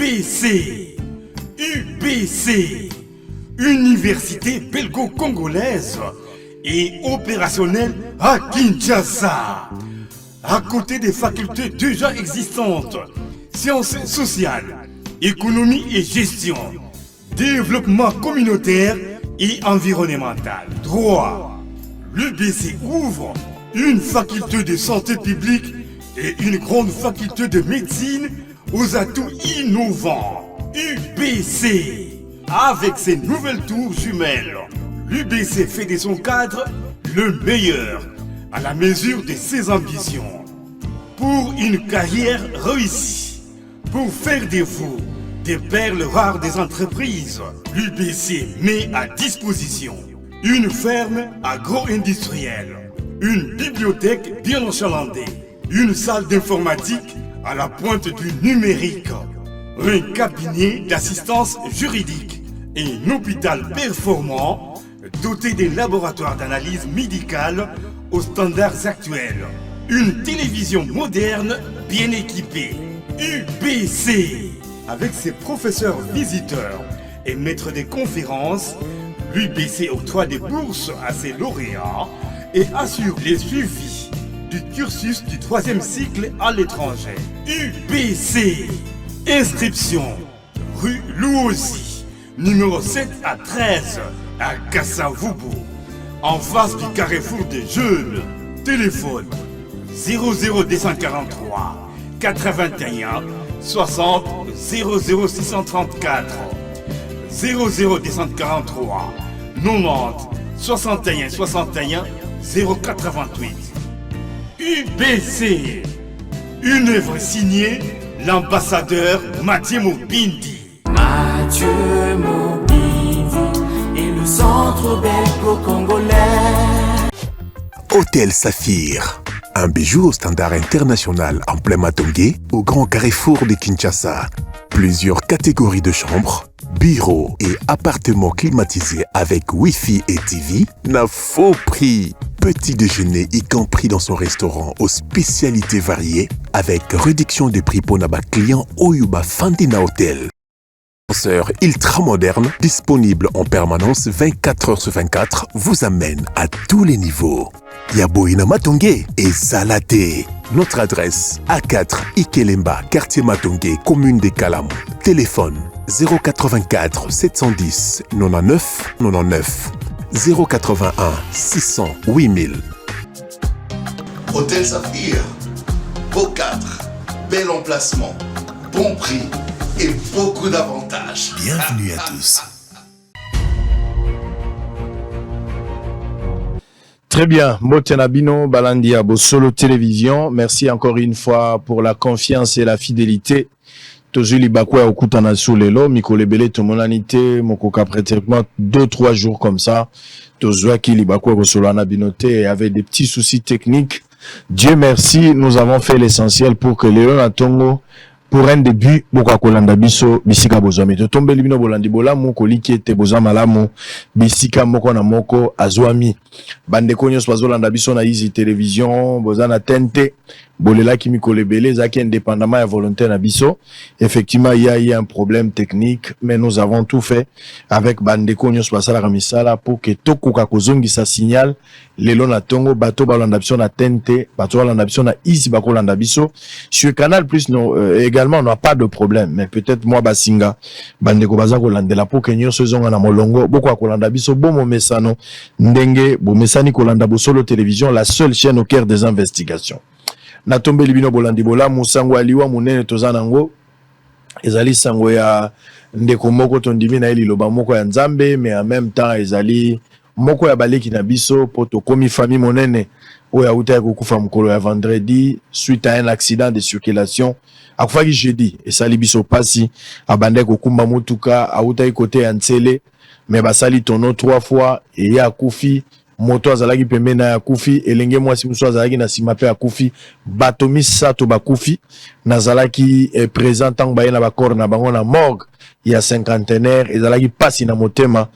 UBC. UBC. Université belgo-congolaise et opérationnelle à Kinshasa. À côté des facultés déjà existantes, sciences sociales, économie et gestion, développement communautaire et environnemental, droit, l'UBC ouvre une faculté de santé publique et une grande faculté de médecine aux atouts innovants. UBC. Avec ses nouvelles tours jumelles, l'UBC fait de son cadre le meilleur à la mesure de ses ambitions. Pour une carrière réussie, pour faire de vous des perles rares des entreprises, l'UBC met à disposition une ferme agro-industrielle, une bibliothèque bien enchalandée, une salle d'informatique à la pointe du numérique, un cabinet d'assistance juridique et un hôpital performant doté d'un laboratoire d'analyse médicale aux standards actuels. Une télévision moderne bien équipée. UBC. Avec ses professeurs visiteurs et maîtres de conférences, l'UBC octroie des bourses à ses lauréats et assure les suivis du cursus du 3e cycle à l'étranger. UBC. Inscription rue Louosi, numéro 7 à 13 à Kassavubu, en face du carrefour des jeunes. Téléphone 00243 81 60 00634 00243 90 61 61 088. UBC. Une œuvre signée l'ambassadeur Mathieu Mobindi. Mathieu Mobindi et le centre belgo-congolais. Hôtel Saphir, un bijou au standard international en plein Matongé, au grand carrefour de Kinshasa. Plusieurs catégories de chambres, bureaux et appartements climatisés avec Wi-Fi et TV, n'a faux prix. Petit déjeuner y compris dans son restaurant aux spécialités variées avec réduction des prix pour naba clients Oyuba Fandina Hotel. Ascenseur ultra moderne, disponible en permanence 24 heures sur 24, vous amène à tous les niveaux. Yaboina Matongé et Salaté. Notre adresse A4 Ikelemba, quartier Matongé, commune des Kalamou. Téléphone 084 710 99 99 081 600 8000. Hôtel Saphir, beau cadre, bel emplacement, bon prix et beaucoup d'avantages. Bienvenue à tous. Très bien, Motenabino Balandia Solo Télévision. Merci encore une fois pour la confiance et la fidélité. Tozuli Bakwa Okutana Soulelo, Mikolebele Tomonanité, Mokoka pratiquement 2-3 jours comme ça. Tozuaki Libakwa Rosolana Binoté avait des petits soucis techniques. Dieu merci, nous avons fait l'essentiel pour que Léon Atongo, pour un début, Boka Kolanda Biso, Bisika Bozami. To tombe libino Bolandi Bolamu, Koliki ete Bozamalamu, Bisika Moko na Moko, Azwami. Bande Konyos Bazolanda Biso na Easy Télévision, Bozana Tente, Bolela Kimikolebele, Zaki indépendamment et volontaire na Biso. Effectivement, il y a eu un problème technique, mais nous avons tout fait avec Bande Konyos Basala Ramisala pour que Toko Kakozongi sa signal, Lelo na Tongo, Bato Balanda Biso na Tente, Bato Balanda Biso na Easy Bakolanda Biso. Sur Canal Plus, également, on n'a pas de problème, mais peut-être moi, Basinga, Bandeko Baza Kolandela, pour que nous faisons na Molongo, beaucoup à Kolanda Biso, Bomo Mesano, Ndenge, Bomesani Kolanda Solo Télévision, la seule chaîne au cœur des investigations. Natombe Libino Bolandi Bola, Moussango Aliwa, Mounene Tozanango, Ezali Sango ya Ndeko Moko Tondimi na Eli Loba Moko ya Nzambe, mais en même temps, Ezali Moko ya Baleki na Biso, Poto Komi Famille Monene, Oya Uta Kukufa Mkolo ya vendredi, suite à un accident de circulation. Akufaki jeudi, et sali biso pasi, abande kokumba mutuka, aoutai côté Ansele, mais basali tono 3 fois, et ya Koufi, moto azalaki pembeni ya Koufi, elenge mwasi muso azalaki na simape ya Koufi, batomi sato ba Koufi, nazalaki présent tango baye na bakor na bango na morgue, il y a cinquantenaire, ezalaki pasi na motema.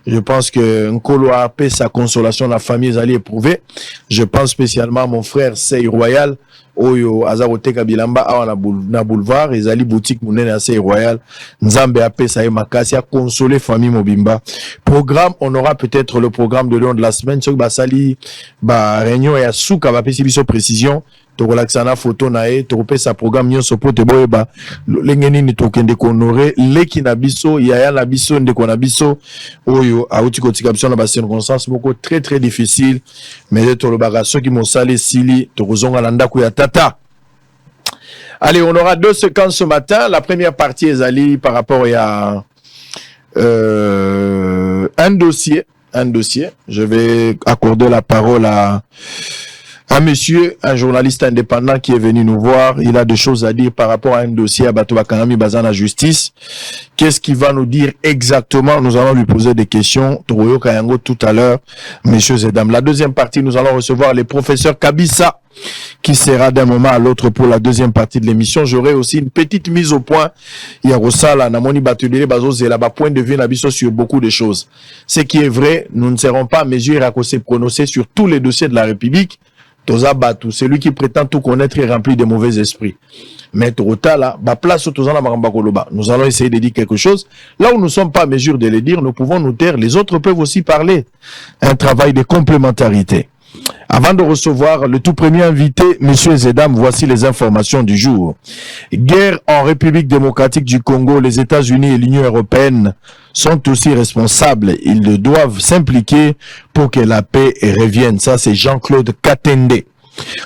Je pense que Nkolo a appelé sa consolation, la famille est allée éprouver. Je pense spécialement à mon frère Sey Royal, oyo azakoteka bilamba awa na boulevard ezali boutique monene assez royal nzambe apesa ye makasi a consoler famille mobimba. Programme, on aura peut-être le programme de long de la semaine soki basali ba réunion ya suka bapesi biso précision tokolakisana photo na ye tokopesa programme nyonso po te boyeba lenge nini tokende kohonorer leki na biso yaya na biso ndeko na biso oyo auti kotika biso na bacirconstance moko très très difficile mais tolobaka soki mosala esili tokozonga na ndako ya tata. Allez, on aura deux séquences ce matin. La première partie ezali par rapport à un dossier. Je vais accorder la parole à un monsieur, un journaliste indépendant qui est venu nous voir. Il a des choses à dire par rapport à un dossier à Bato Bakanami Bazan la justice. Qu'est-ce qu'il va nous dire exactement? Nous allons lui poser des questions. Toroyo Kayango tout à l'heure, messieurs et dames. La deuxième partie, nous allons recevoir le professeur Kabissa, qui sera d'un moment à l'autre pour la deuxième partie de l'émission. J'aurai aussi une petite mise au point. Il y a Rosala, Namoni Batulele, Bazos et là-bas, point de vue Nabiso sur beaucoup de choses. Ce qui est vrai, nous ne serons pas à mesure à se prononcer sur tous les dossiers de la République. Toza Batou, celui qui prétend tout connaître est rempli de mauvais esprits. Mais Torotala, place nous allons essayer de dire quelque chose. Là où nous ne sommes pas à mesure de le dire, nous pouvons nous taire. Les autres peuvent aussi parler. Un travail de complémentarité. Avant de recevoir le tout premier invité, messieurs et dames, voici les informations du jour. Guerre en République démocratique du Congo, les États-Unis et l'Union européenne sont aussi responsables. Ils doivent s'impliquer pour que la paix revienne. Ça, c'est Jean-Claude Katende.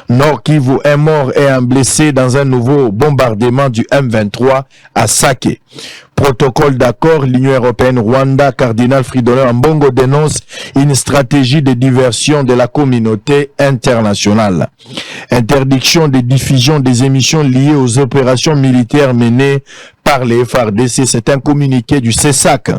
Nord Kivu, un mort et un blessé dans un nouveau bombardement du M23 à Sake. Protocole d'accord, l'Union européenne, Rwanda, Cardinal Fridolin Ambongo dénonce une stratégie de diversion de la communauté internationale. Interdiction de diffusion des émissions liées aux opérations militaires menées par les FARDC. C'est un communiqué du CESAC.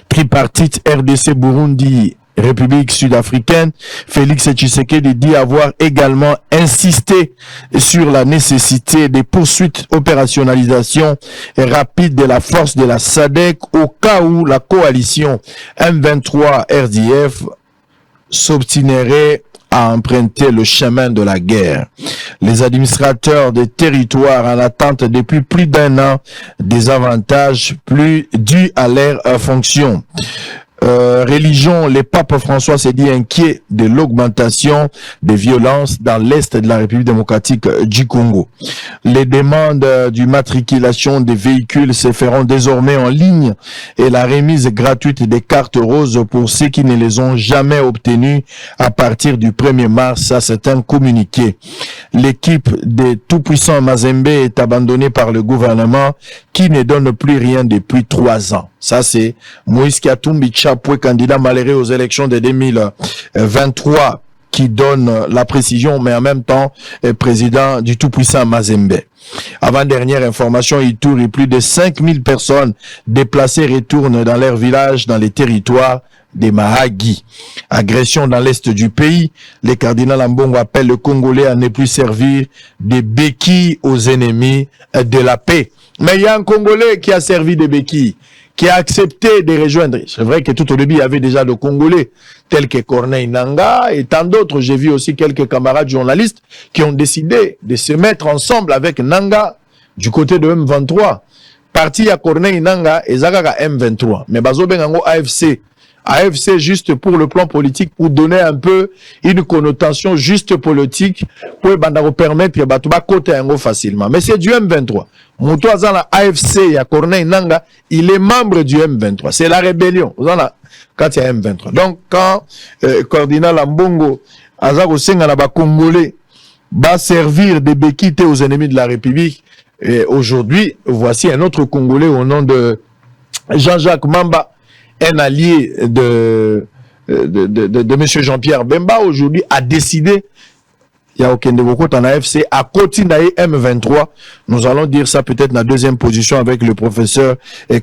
Tripartite RDC Burundi République sud-africaine, Félix Tshisekedi dit avoir également insisté sur la nécessité des poursuites opérationnalisation rapide de la force de la SADC au cas où la coalition M23 RDF s'obstinerait à emprunter le chemin de la guerre. Les administrateurs des territoires en attente depuis plus d'un an des avantages plus dus à leur fonction. Religion, le pape François s'est dit inquiet de l'augmentation des violences dans l'est de la République démocratique du Congo. Les demandes d'immatriculation des véhicules se feront désormais en ligne et la remise gratuite des cartes roses pour ceux qui ne les ont jamais obtenues à partir du 1er mars. Ça, c'est un communiqué. L'équipe des tout-puissants Mazembe est abandonnée par le gouvernement qui ne donne plus rien depuis 3 ans. Ça, c'est Moïse Katumbi Chapwe, candidat malheureux aux élections de 2023, qui donne la précision, mais en même temps, président du tout-puissant Mazembe. Avant-dernière information, Ituri, plus de 5000 personnes déplacées retournent dans leur village, dans les territoires des Mahagi. Agression dans l'est du pays. Le cardinal Ambongo appelle le Congolais à ne plus servir des béquilles aux ennemis de la paix. Mais il y a un Congolais qui a servi des béquilles, qui a accepté de rejoindre. C'est vrai que tout au début, il y avait déjà de Congolais, tels que Corneille Nangaa et tant d'autres. J'ai vu aussi quelques camarades journalistes qui ont décidé de se mettre ensemble avec Nangaa du côté de M23. Parti à Corneille Nangaa et Zagaga M23. Mais Bazo Bengango AFC. AFC juste pour le plan politique, pour donner un peu une connotation juste politique, pour permettre que Batouba côté un facilement. Mais c'est du M23. Moutou Azana AFC, à Corneille Nangaa, il est membre du M23. C'est la rébellion. Quand il y a M23. Donc, quand Cardinal Ambongo, Azago Sengana Congolais, va servir des béquilles aux ennemis de la République, et aujourd'hui, voici un autre Congolais au nom de Jean-Jacques Mamba, un allié de M. Jean-Pierre Bemba, aujourd'hui, a décidé, il y a aucun de vos côtés en AFC, à continuer M23. Nous allons dire ça peut-être dans la deuxième position avec le professeur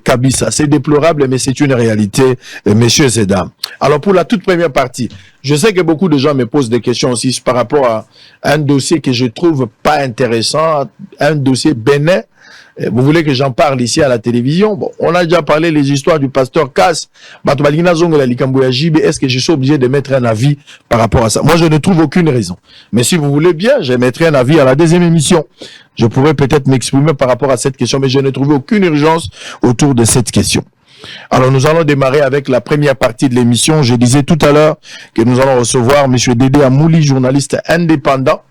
Kabissa. C'est déplorable, mais c'est une réalité, messieurs et dames. Alors, pour la toute première partie, je sais que beaucoup de gens me posent des questions aussi par rapport à un dossier que je trouve pas intéressant, un dossier bénin, Vous voulez que j'en parle ici à la télévision? Bon, on a déjà parlé les histoires du pasteur Cass. Est-ce que je suis obligé de mettre un avis par rapport à ça? Moi, je ne trouve aucune raison. Mais si vous voulez bien, je mettrai un avis à la deuxième émission. Je pourrais peut-être m'exprimer par rapport à cette question, mais je ne trouve aucune urgence autour de cette question. Alors, nous allons démarrer avec la première partie de l'émission. Je disais tout à l'heure que nous allons recevoir M. Dédé Amouli, journaliste indépendant.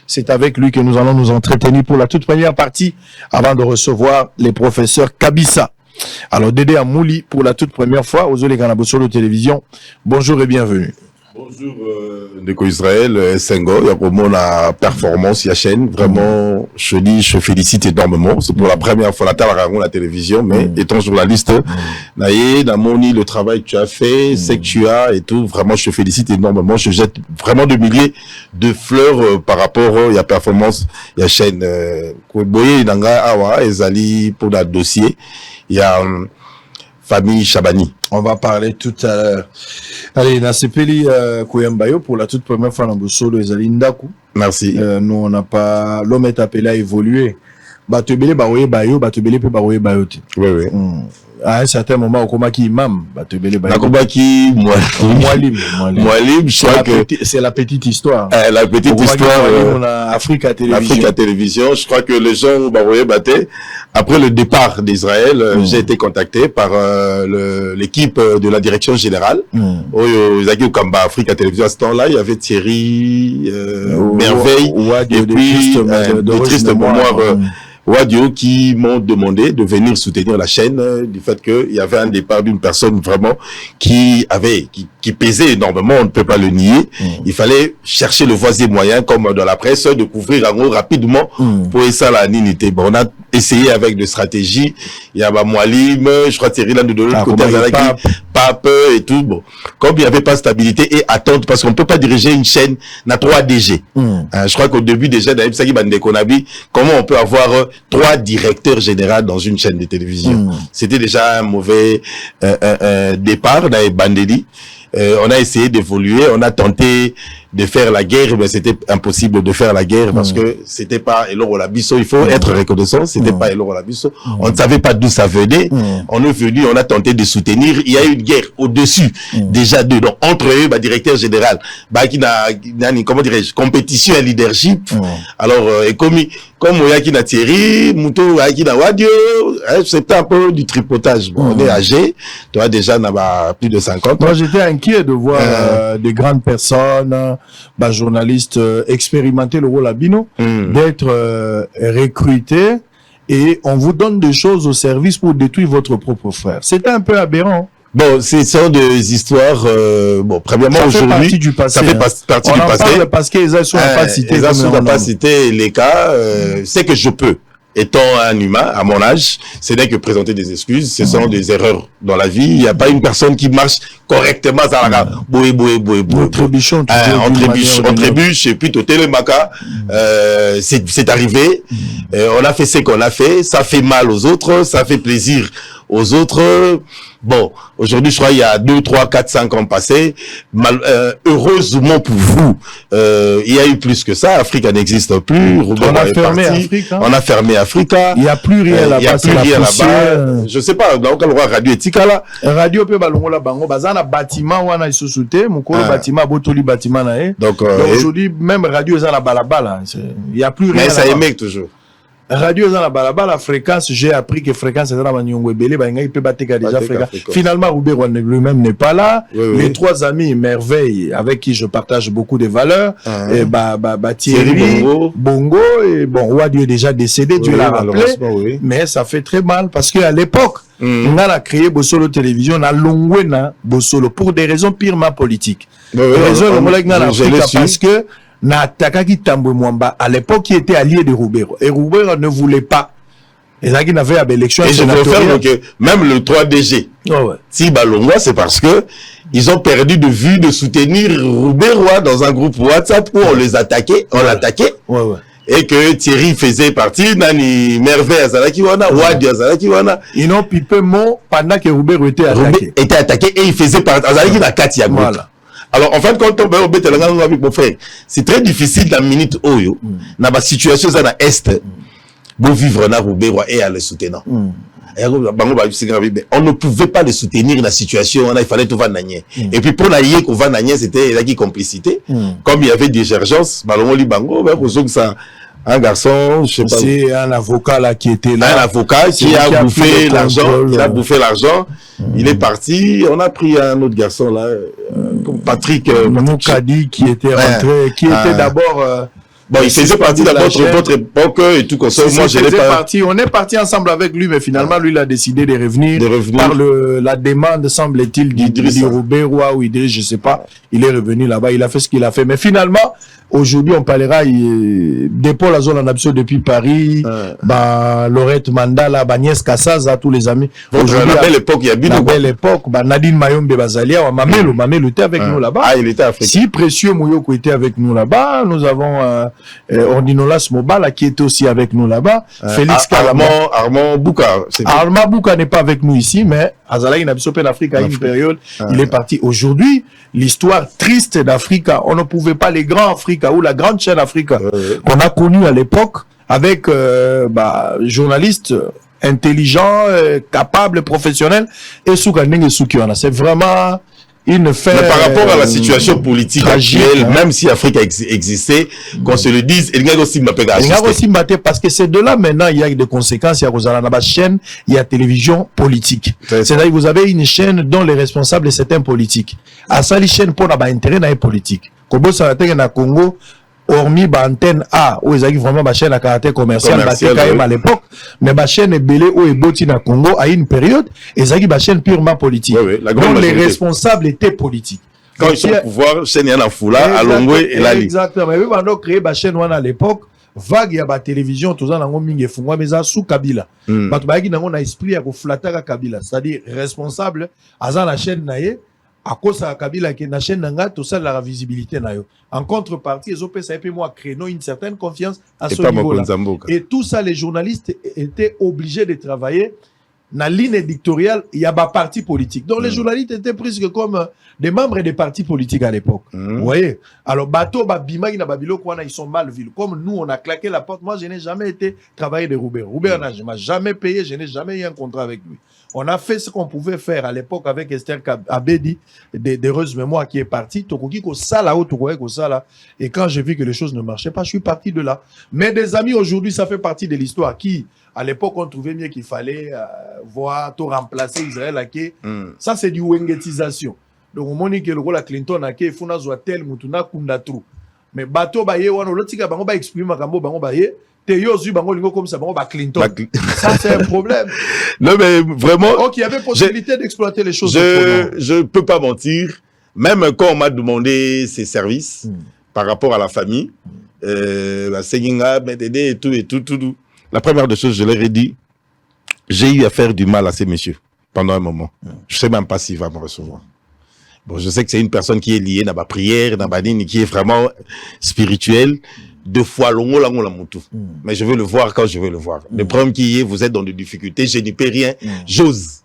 C'est avec lui que nous allons nous entretenir pour la toute première partie avant de recevoir les professeurs Kabissa. Alors, Dédé Amouli, pour la toute première fois, aux Oleganabo Solo Télévision, bonjour et bienvenue. Bonjour, Ndeko Israël, Sengo, il y a vraiment la performance, il y a chaîne, vraiment, je félicite énormément, c'est pour la première fois la télévision, mais étant journaliste, Naïe, Namoni, le travail que tu as fait, c'est que tu as et tout, vraiment, je te félicite énormément, je jette vraiment de milliers de fleurs par rapport à la performance, il y a chaîne, Koueboye, Nanga, Awa, Ezali, pour le dossier, il y a famille Chabani. On va parler tout à l'heure. Allez, Nasepeli Koyambayo, pour la toute première fois dans Bosolo, Ezali Ndaku. Merci. Nous, on n'a pas... L'homme est appelé à évoluer. Batubele Baroye Bayo, Batubele peut Baroye Bayote. Oui, oui. À un certain moment, au Komaki Imam, Batubele Bayo. Nakobaki, Moualim. je crois que... C'est la petite histoire. La petite histoire... on a Africa Télévision. Africa Télévision, je crois que les gens Baroye Baté, après le départ d'Israël, j'ai été contacté par l'équipe de la direction générale. Zaki Okamba, Africa Télévision, à ce temps-là, il y avait Thierry, Merveille, et puis de triste mémoire, Wadio, qui m'ont demandé de venir soutenir la chaîne du fait qu'il y avait un départ d'une personne vraiment qui pesait énormément, on ne peut pas le nier. Il fallait chercher le voisin moyen, comme dans la presse, de couvrir en gros rapidement pour ça la unité. Bon, on a essayé avec des stratégies. Il y a Moualim, je crois Thierry là de l'autre côté, Pape et tout. Bon, comme il n'y avait pas stabilité et attente, parce qu'on ne peut pas diriger une chaîne na 3 DG. Je crois qu'au début déjà, comment on peut avoir 3 directeurs généraux dans une chaîne de télévision. C'était déjà un mauvais départ dans les Bandeli. On a essayé d'évoluer, on a tenté de faire la guerre, mais c'était impossible de faire la guerre parce que c'était pas Eloro Labisso, il faut être reconnaissant, c'était pas Eloro Labisso. On ne savait pas d'où ça venait. On est venu, on a tenté de soutenir. Il y a eu une guerre au-dessus, déjà deux. Donc, entre eux, directeur général, qui n'a, comment dirais-je, compétition et leadership. Alors, et comme Oyaki n'a Thierry, Mouto Oyaki n'a Wadio, c'était un peu du tripotage. Bon, on est âgé, toi déjà, on a plus de 50 ans. Moi, j'étais inquiet de voir des grandes personnes, journalistes expérimentés le rôle à Bino, d'être recrutés et on vous donne des choses au service pour détruire votre propre frère. C'était un peu aberrant. Bon, ce sont des histoires, premièrement, aujourd'hui, ça fait partie du passé. On en parle parce qu'ils n'ont pas cité les cas, c'est que je peux. Étant un humain, à mon âge, ce n'est que présenter des excuses. Ce sont des erreurs dans la vie. Il n'y a pas une personne qui marche correctement. On trébuche, et puis au télémaca, c'est arrivé. On a fait ce qu'on a fait. Ça fait mal aux autres. Ça fait plaisir aux autres. Bon, aujourd'hui, je crois, il y a 2, 3, 4, 5 ans passés. Heureusement pour vous, il y a eu plus que ça. Africa n'existe plus. On a fermé Africa. On a fermé Africa. Il n'y a plus rien là-bas. Il n'y a plus rien là-bas. Je sais pas, donc, on radio etika là. Radio peut balongola bango. Bazana bâtiment wana isusute. Mukolo bâtiment, botoli bâtiment na e. Donc aujourd'hui, même radio est à la balabala. Il n'y a plus rien. Mais ça émet toujours. Radio dans la balaba, la fréquence, j'ai appris que fréquence est dans la Maniongwe Belé, il peut battre déjà fréquence. Finalement, Roubert lui-même n'est pas là. Les 3 amis Merveille, avec qui je partage beaucoup de valeurs, et Thierry, Bongo, et bon, Wadio est déjà décédé, Dieu l'a rappelé, mais ça fait très mal parce qu'à l'époque, on a créé Bosolo Télévision, on a longé Bosolo pour des raisons purement politiques. Parce que na Takaki Tambwe Mwamba, à l'époque, qui était allié de Roubero. Et Roubero ne voulait pas. Et ça qui n'avait l'élection. Et je préfère que même le 3DG, si Balongwa, c'est parce que ils ont perdu de vue de soutenir Roubero dans un groupe WhatsApp où on les attaquait, on l'attaquait. Et que Thierry faisait partie, Nani Merveille Azalaki Wana, Wadi Azalaki Wana. Ils n'ont pipé mot pendant que Roubero était attaqué. Était attaqué et il faisait partie. Azalaki na Katia groupe. Voilà. Alors, en fait, quand on va avec mon frère, c'est très difficile dans la minute Oyo, dans la situation dans l'Est, beau vivre na Roubaix et à le soutenir. Et on ne pouvait pas le soutenir dans la situation, il fallait tout vanayer. Et puis pour naïe qu'on vanayer, c'était la complicité. Comme il y avait divergence, ça un garçon, je sais pas. C'est un avocat là qui était là. Un avocat qui a bouffé l'argent. Il a bouffé l'argent. Il est parti. On a pris un autre garçon là, Patrick. Moukadi qui était rentré, qui était d'abord. Bon, il faisait partie de votre époque et tout comme ça. Moi, je l'ai pas. On est parti ensemble avec lui, mais finalement, lui, il a décidé de revenir. Par la demande, semble-t-il, d'Idriss Roubaix ou Idriss, je sais pas. Il est revenu là-bas, il a fait ce qu'il a fait. Mais finalement, aujourd'hui, on parlera de Paul Azol en absurde depuis Paris, Laurette Mandala, Agnès Kassaza, tous les amis. Aujourd'hui, la belle époque, il y a bien la belle époque, Nadine Mayombe Bazalia, Mamelo était avec nous là-bas. Ah, il était africain. Si Précieux Mouyoko était avec nous là-bas, nous avons Ordinolas Mobala qui était aussi avec nous là-bas. Félix Armand Bouka. Armand Bouka n'est pas avec nous ici, mais Azala Inabisopé d'Afrique à une période, il est parti. Aujourd'hui, l'histoire triste d'Africa, on ne pouvait pas les grands Africa ou la grande chaîne Africa qu'on a connue à l'époque avec journalistes intelligents, capables, professionnels et Soukandeng et Soukiwana. C'est vraiment une fait. Mais par rapport à la situation politique actuelle, même si Afrique existait, qu'on se le dise, il y a aussi parce que c'est de là maintenant, il y a des conséquences. Il y a la chaîne, il y a télévision politique. C'est-à-dire que vous avez une chaîne dont les responsables c'est un politique. À ça, les chaînes pour avoir intérêt dans les politiques. Comme ça, na Congo, hormis antenne A, où ils ont vraiment ma chaîne à caractère commercial, à l'époque, mais ma chaîne est belée où est botti na Congo à une période, et ils ont ma chaîne purement politique. Donc les responsables étaient politiques. Quand ils sont au pouvoir, chaîne y en a foula, à Longwe et Lali. Exactement. Mais on a créé ma chaîne à l'époque, vague ya ba télévision, tout ça dans mingi fungwa mais ça sous Kabila. Bato ba na on a esprit à ko flatter Kabila, c'est-à-dire responsable à la chaîne naie. À cause de Kabila qui est na chaîne nanga tout ça la visibilité na yo. En contrepartie, ils ont fait ça et puis moi créer une certaine confiance à ce niveau-là. Et tout ça, les journalistes étaient obligés de travailler dans la ligne éditoriale. Il y a des partis politiques. Donc les journalistes étaient presque comme des membres des partis politiques à l'époque. Vous voyez. Alors bateau babima na babilo ils sont mal vus. Comme nous on a claqué la porte. Moi je n'ai jamais été travailler de Roubaix. Roubaix je m'a jamais payé. Je n'ai jamais eu un contrat avec lui. On a fait ce qu'on pouvait faire à l'époque avec Esther Abedi, d'heureuse mémoire qui est partie. Et quand j'ai vu que les choses ne marchaient pas, je suis parti de là. Mais des amis, aujourd'hui, ça fait partie de l'histoire qui, à l'époque, on trouvait mieux qu'il fallait voir, tout remplacer Israël. Ça, c'est du wengetisation. Donc, on dit que le rôle à Clinton, il faut que tel mutuna kundatru. Mais bateau, l'autre, il va exprimer comme ça, Clinton. Ça, c'est un problème. Non, mais vraiment. Donc, il y avait possibilité d'exploiter les choses. Je ne peux pas mentir. Même quand on m'a demandé ses services par rapport à la famille, et tout. La première des choses, je leur ai dit, j'ai eu à faire du mal à ces messieurs pendant un moment. Je ne sais même pas s'il va me recevoir. Bon, je sais que c'est une personne qui est liée dans ma prière, dans ma ligne, qui est vraiment spirituelle. Deux fois longo la moutou. Mais je veux le voir quand je veux le voir. Le problème qui est, vous êtes dans des difficultés, je n'y peux rien, j'ose.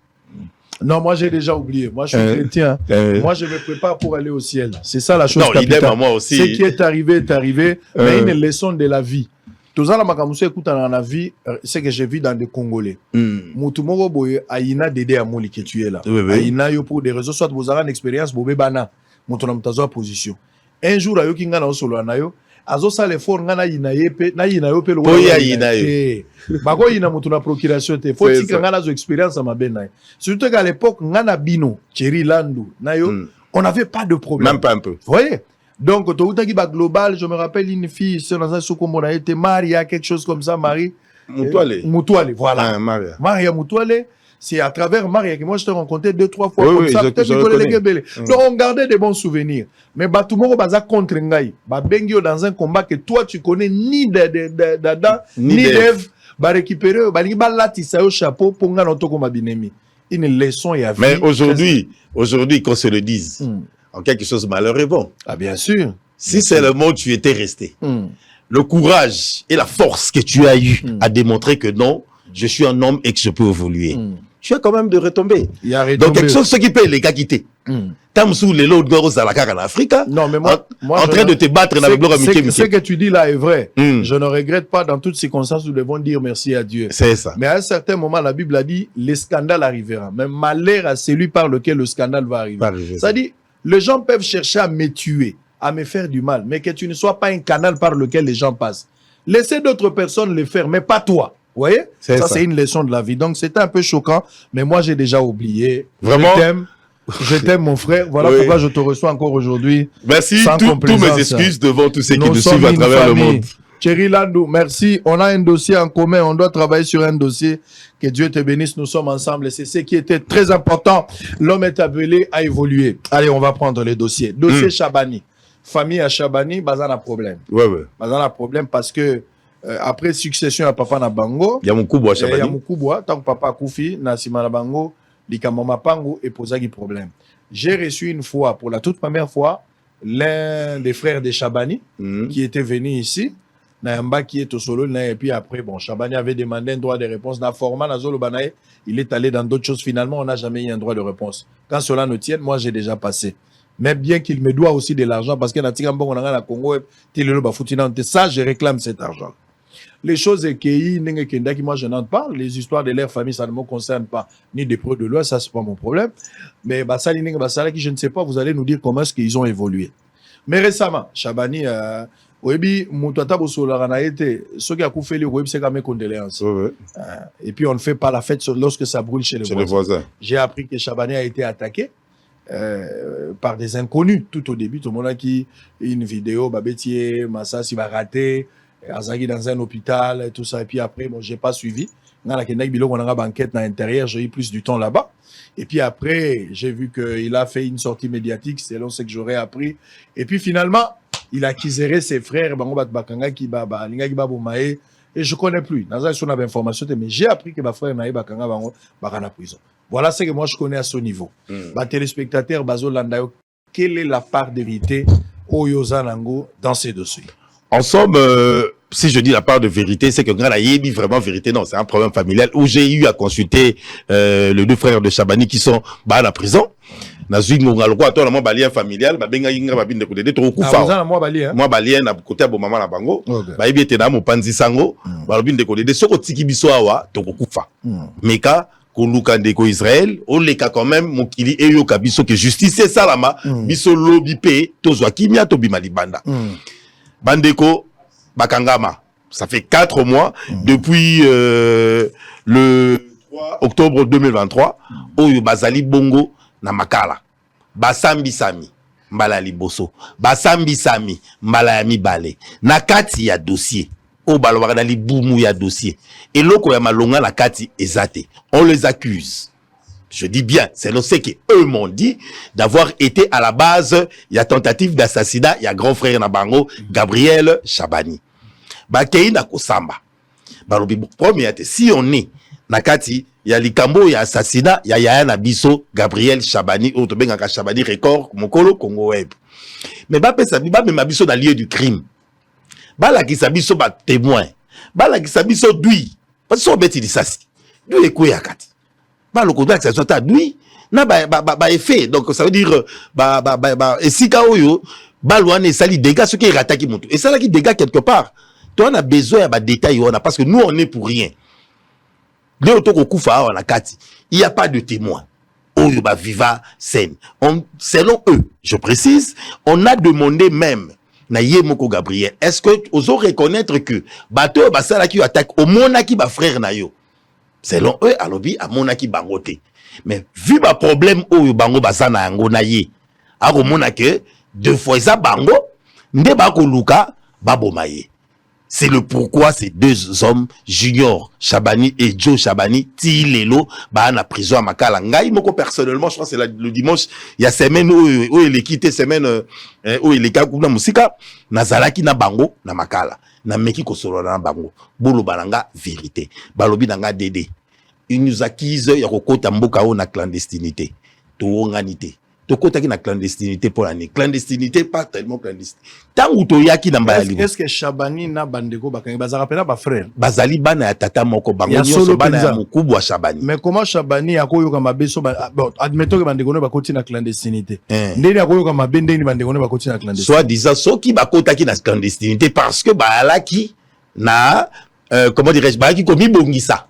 Non, moi j'ai déjà oublié. Moi je suis chrétien. Moi je me prépare pour aller au ciel. C'est ça la chose capitale. Non, moi aussi. Ce qui est arrivé est arrivé, mais une leçon de la vie. Tout ça, écoute dans la vie, c'est que je vis dans des Congolais. Moutoumoro boye aïna dédé à moli que tu es là. Aïna yo pour des raisons soit vous avez une expérience bobé bana. Moutonam tazo position. Un jour ayo kinga na solo anayo. Azo sa le for ngana yinayepe na yinayope lo ya yinayo bako yina mutu na procuration te faut tika ngana zo expérience ma bena surtout qu'à l'époque ngana bino Thierry Landou nayo on n'avait pas de problème même pas un peu vous voyez donc to ba global je me rappelle une fille c'est dans un sokombo na était Maria quelque chose comme ça Marie Moutouale voilà Maria Moutouale. C'est à travers Maria que moi je t'ai rencontré 2-3 fois comme ça. Peut-être que donc on gardait des bons souvenirs. Mais Batumoro baza contre Ngaï. Bengio dans un combat que toi tu connais ni d'Adam ni d'Ève. Ba récupérer ba lati sa au chapeau pour nga notoko mabinemi. Une leçon et à vie. Mais aujourd'hui qu'on se le dise, en quelque chose malheur est bon. Ah bien sûr. Si c'est le monde tu étais resté. Le courage et la force que tu as eu à démontrer que non, je suis un homme et que je peux évoluer. Tu as quand même de retomber. Donc quelque chose qui peut les gars quitter. Tamsou lelo Goro Zalaka en Afrique. Non, mais moi en train de te battre dans le bloc amitié. Ce que tu dis là est vrai. Je ne regrette pas. Dans toutes circonstances, nous devons dire merci à Dieu. C'est ça. Mais à un certain moment, la Bible a dit, les scandales arriveront. Mais malheur à celui par lequel le scandale va arriver. Ça dit, les gens peuvent chercher à me tuer, à me faire du mal, mais que tu ne sois pas un canal par lequel les gens passent. Laissez d'autres personnes le faire, mais pas toi. Vous voyez? Ça. C'est une leçon de la vie. Donc, c'était un peu choquant, mais moi, j'ai déjà oublié. Vraiment? Je t'aime, mon frère. Voilà pourquoi je te reçois encore aujourd'hui. Merci. Tous mes excuses devant tous ceux qui nous suivent à travers le monde. Thierry Landou, merci. On a un dossier en commun. On doit travailler sur un dossier. Que Dieu te bénisse. Nous sommes ensemble. Et c'est ce qui était très important. L'homme est appelé à évoluer. Allez, on va prendre les dossiers. Dossier Chabani. Famille à Chabani, bazan a problème. Ouais. Bazan a problème parce que après succession à papa na bango. Il y a mon coup à Chabani. Il y a mon coup tant que papa Koufi, Nassima na bango. Likamama Pango et posagi problème. J'ai reçu une fois, pour la toute première fois, l'un des frères de Chabani qui était venu ici, Nayamba qui est au solo, et puis après, bon, Chabani avait demandé un droit de réponse. Dans format, il est allé dans d'autres choses. Finalement, on n'a jamais eu un droit de réponse. Quand cela nous tienne, moi, j'ai déjà passé. Mais bien qu'il me doit aussi de l'argent, parce que na Congo, ça, je réclame cet argent. Les choses qui moi je n'en parle, les histoires de leur famille, ça ne me concerne pas, ni des près de loin, ça c'est pas mon problème. Mais qui je ne sais pas, vous allez nous dire comment est-ce qu'ils ont évolué. Mais récemment, Chabani, et puis on ne fait pas la fête lorsque ça brûle chez les voisins. J'ai appris que Chabani a été attaqué par des inconnus tout au début. Tout le monde a qui une vidéo, Babetier, Massa, s'il va rater. Azagi dans un hôpital et tout ça, et puis après bon j'ai pas suivi on a une banquette dans l'intérieur, j'ai eu plus du temps là-bas et puis après j'ai vu qu'il a fait une sortie médiatique selon ce que j'aurais appris et puis finalement il a accusé ses frères et je connais plus dans son information mais j'ai appris que ma frère naï bakanga bango bakana prison. Voilà ce que moi je connais à ce niveau. Téléspectateurs bazo landayo, quelle est la part de vérité au Yozanango dans ces dossiers? En somme, si je dis la part de vérité, c'est que dit vraiment vérité. Non, c'est un problème familial où j'ai eu à consulter les deux frères de Chabani qui sont à la prison. Moi balien familial, moi balien na côté à maman na bango, ba ibete na mo panzi sango, ba lobin de côté de soko tiki biso awa to kufa. Meka koluka ndeko Israël, o leka quand même mokili eyo kabiso que justice c'est salama, biso lobi pe tozwa kimia to bima libanda. Bandeko Bakangama, ça fait 4 mois depuis le 3 octobre 2023 Oyo Bazali Bongo na Makala Basambi Sami Mbala Liboso Basambi Sami Mbala Mibale na kati ya dossier o balobaka na libumu ya dossier et loko ya malonga na kati ezate on les accuse. Je dis bien, c'est ce qu'eux m'ont dit, d'avoir été à la base, il y a tentative d'assassinat, il y a grand frère Nabango, Gabriel Chabani. Bakei na Kosamba. Premier, si on est, Nakati, il y a Likambo, il y a assassinat, il y a Yaya Nabiso, Gabriel Chabani, autre ben Chabani, record, Mokolo, Congo Web. Mais même Mabiso dans le lieu du crime. Bala qui s'abiso ba témoin. Bala qui s'abiso d'ui. Parce que son bête il dit ça. D'ui est quoi Yakati. Le contrat que ça soit à lui na ba effet donc ça veut dire et si kaoyo balwane sali dégâts ce qui est attaqué monte et ça là qui dégâts quelque part toi on a besoin à détails on a parce que nous on est pour rien les autos kufa on a kati il y a pas de témoin oyo ba viva scène selon eux je précise on a demandé même na Yemoko Gabriel est-ce que oso reconnaître que bateau basala qui attaque au monaki ba frère na yo. Selon eux, alobi a monaki bangote. Mais vu ma problème où bango basana yango na ye, a remona que 2 fois ça bango, nde bako luka babomaye. C'est le pourquoi ces 2 hommes, Junior Chabani et Joe Chabani, Tilelo, ba na prison à Makala. Ngai moko personnellement, je crois que c'est le dimanche, il y a semaine où il est quitté, semaine où il est kakuna musika, nazalaki na bango na Makala. Na meki kosolo na bango. Bolo balanga vérité. Balobi nanga dédé. Ils nous accusent ya kokota mboka o na clandestinité. To nganité. tokotaki na clandestinité pour l'année. Clandestinité, pas tellement clandestinité. Tant où toyaki na mbala libo. Est-ce que Chabani na bandeko bakangi baza rappela ba frère? Bazali bana ya tata moko bango nyonso bana ya mukubu wa Chabani. Mais comment Chabani akoyoka mabeso bon admettons que bandeko ne bakoti na clandestinité. Ndeni akoyoka mabe ndeni bandeko ne bakoti na clandestinité. Soit disant soki bakotaki na clandestinité parce que balaki na comment dirais-je balaki komi bongisa.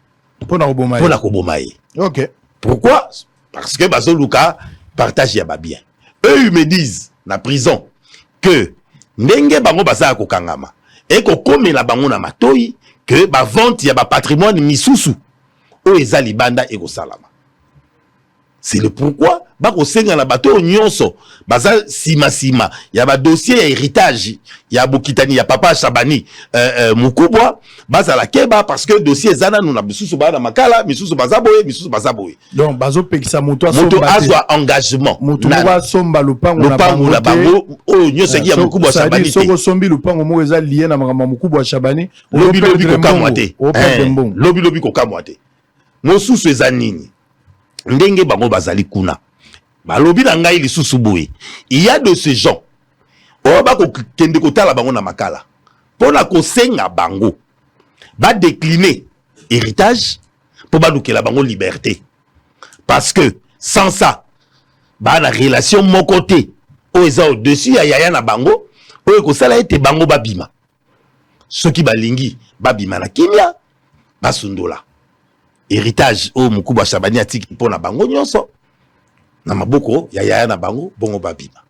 Pona koboma. Pona koboma. OK. Pourquoi? Parce que bazoluka partage ya ba bien. Eux ils me disent na prison que ndenge bango baza kokangama et ko komela bango na matoi que ba vente ya ba patrimoine misusu o eza libanda e ko salama. C'est le pourquoi bako senga na bato nyonso baza sima ya ba dossier ya héritage ya bokitani ya papa Chabani mukubwa baza la keba parce que dossier zana nous na bisusu ba na makala misusu baza boye donc bazo pekisa moto azwa engagement moto wa somba lupango na bango o nyonso ya mukubwa Chabani soko sombi lupango mo eza lié na makama mukubwa Chabani lobi ko kamwate mosusu eza nini ndenge bango bazali kuna balobi na ngai lisusu boye il y a de ces gens o ba ko kende ko tala bango na makala pona ko senga bango ba décliner héritage pour ba lukela bango liberté parce que sans ça ba na relation mon côté o eza au dessus ya yaya na bango o ko sala ete bango babima soki balingi babima na kimia basundola héritage o mukubwa Chabani atiki pona bango nyonso na maboko ya yaya na bango bongo babima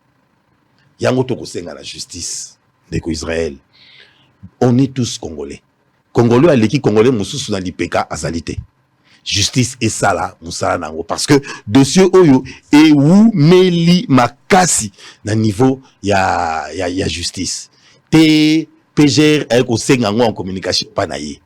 yango to kosenga la justice ndeko Israël. On est tous congolais aleki congolais mususu na lipeka azalité justice et sala musala nango parce que dossier oyo e wu meli makasi na niveau ya justice te PGR ay kosenga ngo en communication pa na ye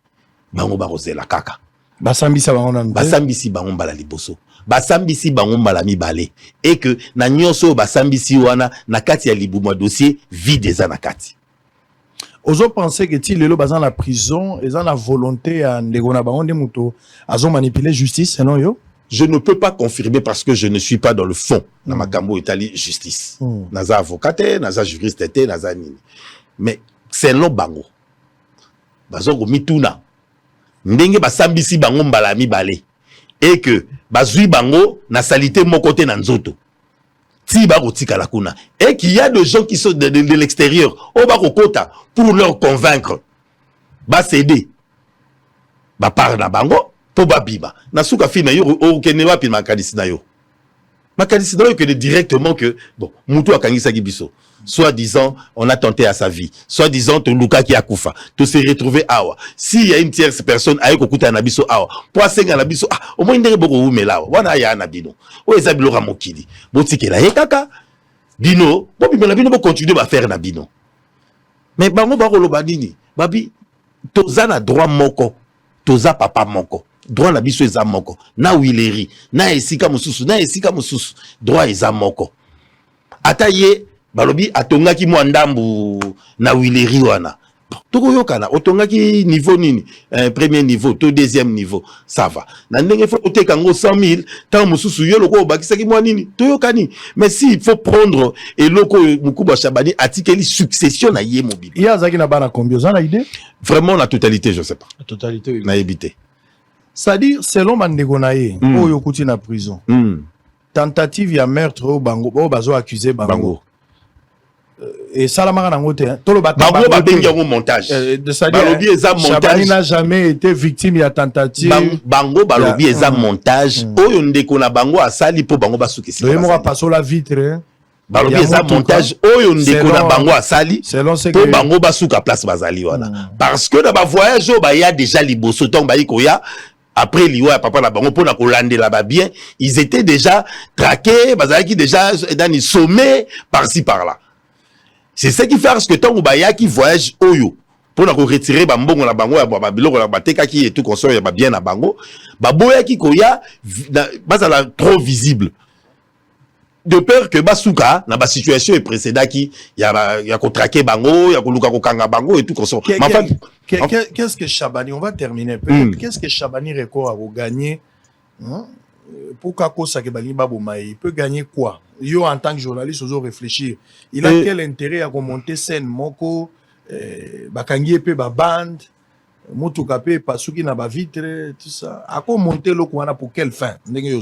bango ba rozela kaka basambisa bango na basambisi bango mbala liboso basambisi bango mbala mibale et que na nyonso basambisi wana na kati ya libuma dossier vide eza na kati. Ozo penser que ti lelo bazan la prison eza na volonté ya ndeko na bango de muto azo manipuler justice non yo? Je ne peux pas confirmer parce que je ne suis pas dans le fond na makambo itali justice. Naza avocate, naza juriste te, naza nini. Mais c'est lo bango. Bazo ko mituna. Ndenge basambisi bango mbala mibale et que bazui bango na salité mon côté na nzoto ti ba kotika la kuna et qu'il y a des gens qui sont de l'extérieur au ba kokota pour leur convaincre ba céder ba par na bango po ba biba na suka fina yo o kene wapi makalisi na yo que directement que bon mutu akangisa gibiso soit disant on a tenté à sa vie, soit disant to luka qui a kufa, to se retrouver awa. S'il y a une tierce personne aiko kuta na biso awa, pour senga na biso au moins ndenge boko umela wana ya na bino. O ezabilo ramokili. Botike la kaka bino, bobi na bino bo continuer ba faire na bino. Mais bango ba koloba nini? Babi toza na droit moko, toza papa moko. Droit na biso eza moko. Na wileri, na esika mususu, droit eza moko. Ataye balobi atongaki mwandambu na wileri wana toko yokana otongaki niveau nini premier niveau to deuxième niveau ça va na ndenge faut oteka ngo 100,000 tant mususu yo loko bakisaki mwa nini to yokani mais si il faut prendre et loko mukubwa Chabani atikeli succession na ye mobile il y a zaki na bana combien ça na idée vraiment la totalité je sais pas la totalité oui. Na évité c'est-à-dire selon bandeko na ye oyo kuti na prison tentative ya meurtre au bango o bazo accuser bango. Et Salamara Nangote, bango babengi yango montage. Balobi eza montage. Chabani n'a jamais été victime ya tentative. Bango balobi eza montage. Oyo ndeko na bango asali po bango basukisi. Le mo passo la vitre. Balobi eza montage. Oyo ndeko na bango asali. Selon ce que bango basuka place bazali wana. Parce que dans ba voyage ba ya déjà liboso tong ba ikoya. Après liwa papa na bango pona ko landela ba bien, ils étaient déjà traqués, bazali déjà dans les sommets par-ci par-là. C'est ce qui fait parce que tant que qui voyage oyo pour na ko retirer ba mbongo na bango ya ba biloko na bateka qui et tout consort ya ba bien na bango ba boya ki koya bazala trop visible de peur que basuka na ba situation précédente qui ya ko traquer bango ya ko luka ko kanga bango et tout consort. Qu'est-ce que Chabani, on va terminer peut-être. Qu'est-ce que Chabani record a gagné pour Kakosa Kebalimba Bomaï, il peut gagner quoi? Yo, en tant que journaliste, vous réfléchir. Il a quel intérêt à remonter scène Moko, Bakangi pe ba band, Moutoukape, Pasuki na ba vitre, tout ça. À quoi monter le Kouana pour quelle fin?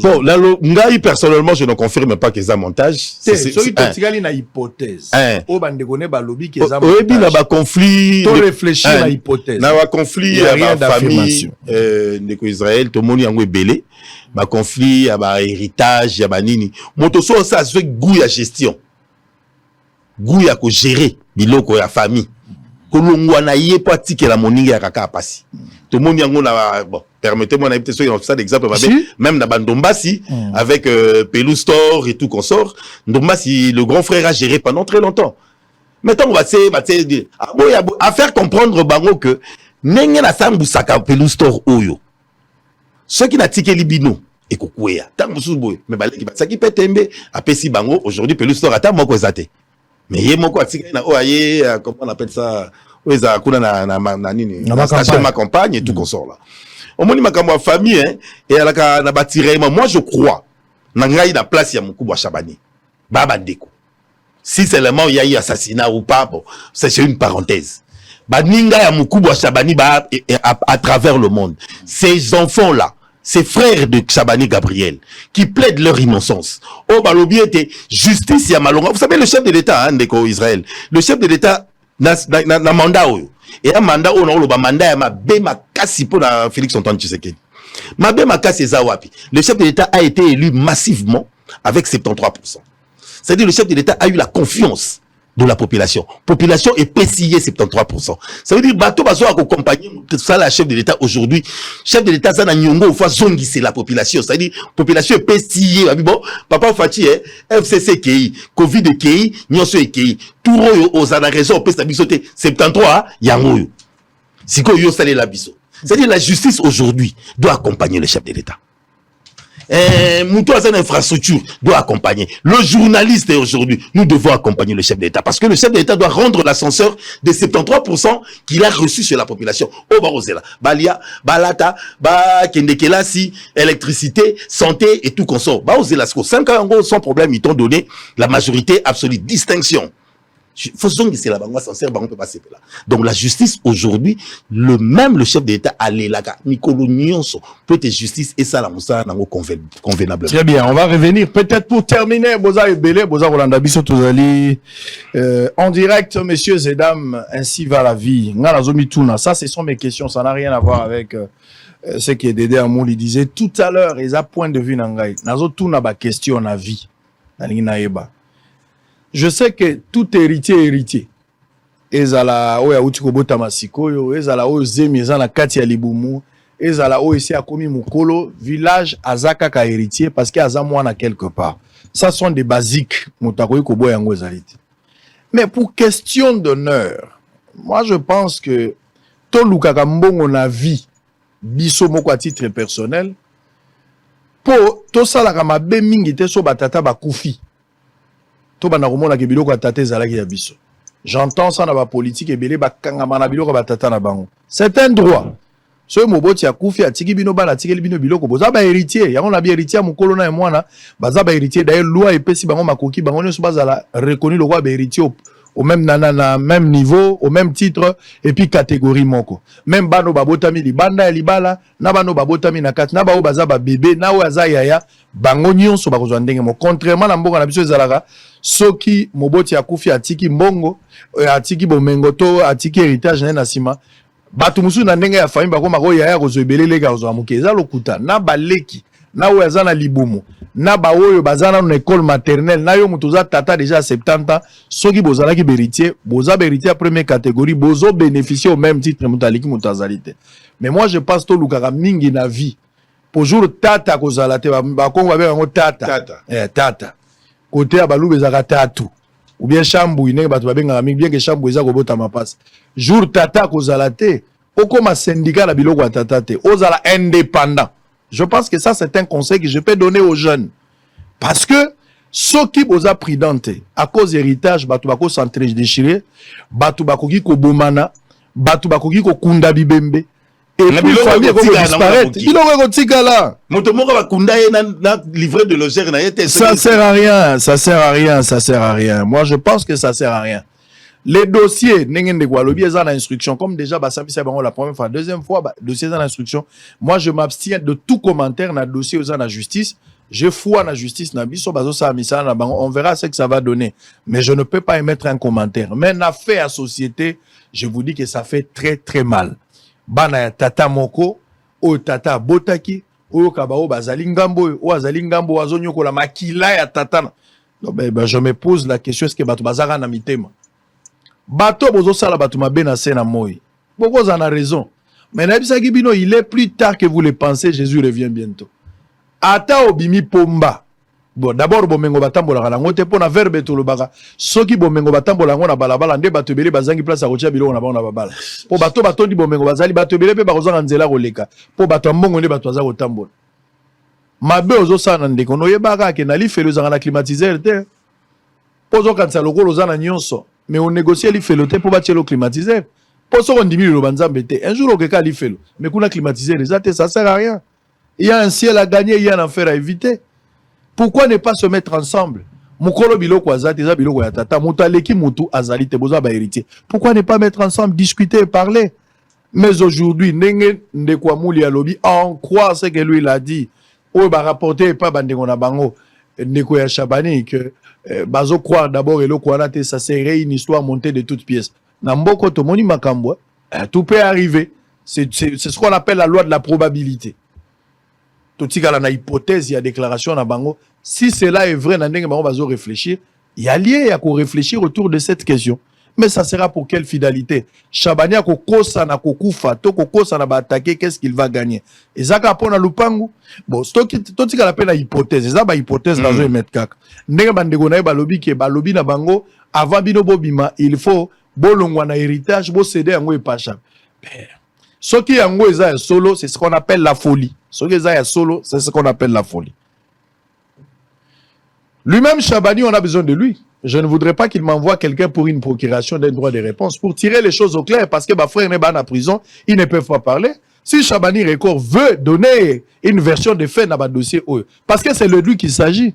Bon, là, Ngaï, personnellement, je ne confirme pas que c'est un montage. C'est une hypothèse. Au bandegone balobi qui est un montage. Oui, il y a un conflit. Tu réfléchis à l'hypothèse. Il y a un conflit à la famille d'Israël, tout le monde est belé. Un conflit, il y a un héritage, il y a un nini. Motoso, ça, c'est goût à gestion. Goût à gérer, biloko à famille. Kolongwana yé pas tike la moninga ya kaka pasi. Tout le monde yango na bon, permettez-moi d'inviter ceux qui ont ça d'exemple même na Bandombasi avec Pelou Store et tout consort. Ndombasi le grand frère a géré pendant très longtemps. Maintenant on va à faire comprendre bango que nenge na sambu saka Pelou Store oyo. Ceux qui n'a tike libino et kokuya. Tant musu boy, mais baleki basaki petembe apesi bango aujourd'hui Pelou Store ata moko zate. Mais il y a mon quoi, comment on appelle ça? Oui, ça a na station ma campagne et tout qu'on sort là. Au moins, ma famille, hein, et elle a bâti moi, je crois, nangaï na place ya Moukouba Chabani. Baba Deko. Si seulement il y a eu assassinat ou pas, bon, c'est une parenthèse. Baninga ya Moukouba Chabani à travers le monde. Ces enfants-là, ces frères de Chabani Gabriel, qui plaident leur innocence. Oh, balobi était justice ya malonga. Vous savez, le chef de l'État, hein, de Israël, le chef de l'État n'a mandat. Et un mandat, on a le mandat, ma bema kasi pour Félix Antoine Tshisekedi. Ma bema kasi zawapi. Le chef de l'État a été élu massivement avec 73%. C'est-à-dire, le chef de l'État a eu la confiance de la population. Population est payée 73%. Ça veut dire, bateau bazo a accompagné ça la chef de l'État aujourd'hui. Chef de l'État, ça n'a nyongo ou fois zongi, c'est la population. Ça veut dire, population est payée. Bon, papa Fati, FCC KI, Covid KI, Nyonso KI. Tout royo, aux ana raison, au peste bisoté, 73, yango yo. Si ko yo salé la biso. C'est-à-dire, la justice aujourd'hui doit accompagner le chef de l'État. Moutou à infrastructure doit accompagner. Le journaliste aujourd'hui, nous devons accompagner le chef d'État parce que le chef d'État doit rendre l'ascenseur de 73% qu'il a reçu sur la population. Au Barosela, Balia, Balata, Kendekelasi, électricité, santé et tout consort. Baozelasco, 5 ans sans problème, ils t'ont donné la majorité absolue, distinction. Faisons que c'est la banque sincère, on peut passer là. Donc la justice aujourd'hui, le chef d'État allait là, Nicolo Nyonso peut être justice et ça la moussa n'a convenable. Très bien, on va revenir peut-être pour terminer. Boza et Belé, Boza Rolanda Bisso Tozali en direct, messieurs et dames, ainsi va la vie. Ça, ce sont mes questions, ça n'a rien à voir avec ce qui est Dédé Amoul. Il disait tout à l'heure, ils ont point de vue n'angaï. Nazo tout n'a pas question à vie. Je sais que tout héritier est héritier. Ezala oya utiko tamasiko, ezala o zemi ezana kati ya libumu, ezala o ici a komi mukolo, village azaka ka héritier parce que aza mwana quelque part. Ça sont des basiques mutakoyi ko boya ngo ezaliti. Mais pour question d'honneur, moi je pense que to lukaka mbongo na vie biso moko à titre personnel po to sala ka mabe mingi te so batata bakufi. J'entends ça dans la politique et c'est un droit. Ce moboti a koufi a tiki bino bala tiki bino biloko boza ba héritier ya on a bien héritier mukolo na mwana baza ba héritier d'ailleurs loi et pesi bango makoki bango ne soba la reconnu le roi ba héritier au même na même niveau au même titre et puis catégorie moko même bano babotami libanda ya libala na bano babotami na kati na ba baza ba bébé na o aza yaya bango nyonso bakozwa ndenge mo contrairement na mboka na biso ezalaka soki moboti ya kufi atiki mbongo atiki bomengo to atiki héritage na sima batu musu na ndenge ya famille bakoma ko yaya kozobelele ka kozwa mukeza lokuta na baleki na o aza na libumu na ba oyo bazana na école maternelle na yo mutuza tata déjà 70 ans soki bozala ki héritier boza héritier première catégorie bozo bénéficier au même titre mutaliki mutazalité. Mais moi je pense to lukaka mingi na vie pour jour tata kozala te ba kongo ba ngo tata tata côté ya balu bezaka tatu ou bien chambu ine bato babenga mingi bien que chambu eza ko bota mapasi jour tata kozala te okoma syndicat la biloko ya tata te ozala indépendant. Je pense que ça, c'est un conseil que je peux donner aux jeunes. Parce que, ceux qui vous ont pris dante, à cause d'héritage, batu bako s'entre-déchirer, batu bako ki ko bomana, batu bako ki ko kunda bibembe, Et puis famille comme disparaître. Il aurait retiré là. Ça sert à rien, ça sert à rien, ça sert à rien. Moi je pense que ça sert à rien. Les dossiers, instruction, comme déjà, la première fois, deuxième fois, dossier en instruction. Moi, je m'abstiens de tout commentaire dans le dossier aux en justice. Je foi la justice, on verra ce que ça va donner. Mais je ne peux pas émettre un commentaire. Mais en affaire à société, je vous dis que ça fait très, très mal. Bana tata moko, o tata botaki, o kabao bazalingambo, o azalingambo, azonyoko la makila ya tata. Je me pose la question, est-ce que bato bazara na mitema? Bato bozo sala bato mabe na sena moi. Beaucoup en a raison. Mais Nabisa Gibino, il est plus tard que vous le pensez, Jésus revient bientôt. Ata obimi pomba. Bon, d'abord bomengo batambola kana ngote pona verbe to lobaka. Soki bomengo batambola ngona balabala nde bato bele bazangi place a kotia bilo na ba babala. Po bato batondi bomengo bazali bato bele pe bakozanga nzela koleka. Po bato mbongo nde bato aza kotambola. Mabe ozo sana ndeko no yebaka ke na lifelo zanga na climatiser te. Pozo kansa lokolo zana nyonso. Mais on négocie les félotés pour bâtir le climatiseur. Pour ça, on diminue le banzambété. Un jour, on a les félos. Mais qu'on a climatisé les athées, ça sert à rien. Il y a un ciel à gagner, il y a un enfer à éviter. Pourquoi ne pas se mettre ensemble? Pourquoi ne pas mettre ensemble, discuter et parler? Mais aujourd'hui, on croit ce que lui il a dit. On va rapporter pas Bandengona Bango, Nekoya Chabani, que bazo croire d'abord et le Kouanate, ça serait une histoire montée de toutes pièces. Namboko Tomoni Makambwa, tout peut arriver. C'est ce qu'on appelle la loi de la probabilité. Tout ce qu'il y a une hypothèse, il y a déclaration à Bango. Si cela est vrai, on va réfléchir. Il y a lié, il y a qu'on réfléchir autour de cette question. Mais ça sera pour quelle fidélité? Chabania kokosa na kokufa, to kokosa na ba attaquer, qu'est-ce qu'il va gagner? Et ça kapona lupangu. Bon, tout ce qu'on appelle la hypothèse, ça ba hypothèse dans un mètre kaka. Ndenge bandego na balobi ke balobi na bango avant bino bobima, il faut bolongwa na héritage, bo céder yango e pacha. Ce qui yango eza solo, c'est ce qu'on appelle la folie. Ce qui eza solo, c'est ce qu'on appelle la folie. Lui-même Chabani, on a besoin de lui. Je ne voudrais pas qu'il m'envoie quelqu'un pour une procuration d'un droit de réponse, pour tirer les choses au clair, parce que ma frère n'est pas en prison, ils ne peuvent pas parler. Si Chabani Record veut donner une version des faits dans le dossier, parce que c'est de lui qu'il s'agit.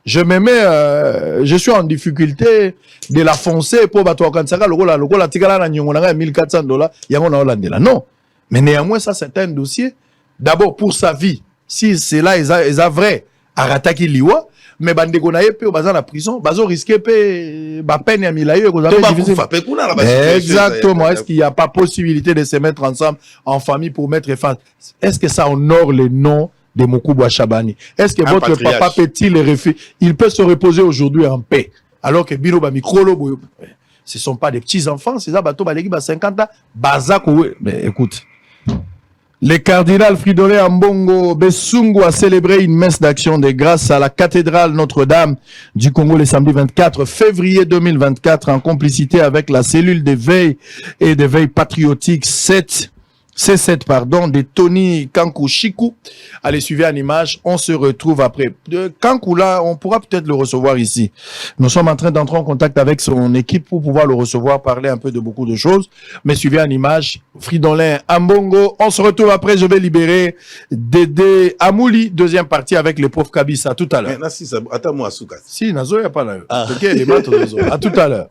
Je me mets, je suis en difficulté de la foncer pour battre Kansaka, le tigala na nyongonanga $1,400, yangona holandela. Non. Mais néanmoins, ça, c'est un dossier. D'abord, pour sa vie. Si c'est là, ils a vrai, Arataki Liwa, mais bandeko na yepe baza na prison bazo risquer pe ba peine ya milayo ko exactement. Est-ce qu'il n'y a pas possibilité de se mettre ensemble en famille pour mettre fin? Est-ce que ça honore le nom de Moukouba Chabani? Est-ce que votre papa peut-il le refuser? Il peut se reposer aujourd'hui en paix alors que Bino ba Mikrolo, ce sont pas des petits enfants, c'est ça bato balegi ba 50 ans bazako. Mais écoute, le cardinal Fridolin Ambongo Besungu a célébré une messe d'action de grâce à la cathédrale Notre-Dame du Congo le samedi 24 février 2024 en complicité avec la cellule d'éveil et d'éveil patriotique C7 de Tony Kankou-Chikou. Allez, suivez en image. On se retrouve après. Kankou, là, on pourra peut-être le recevoir ici. Nous sommes en train d'entrer en contact avec son équipe pour pouvoir le recevoir, parler un peu de beaucoup de choses. Mais suivez en image. Fridolin Ambongo. On se retrouve après. Je vais libérer Dédé Amouli. Deuxième partie avec le prof Kabissa. À tout à l'heure. Attends-moi à Soukas. Si, Nazo, il n'y a pas là. Ok, les maths, à tout à l'heure.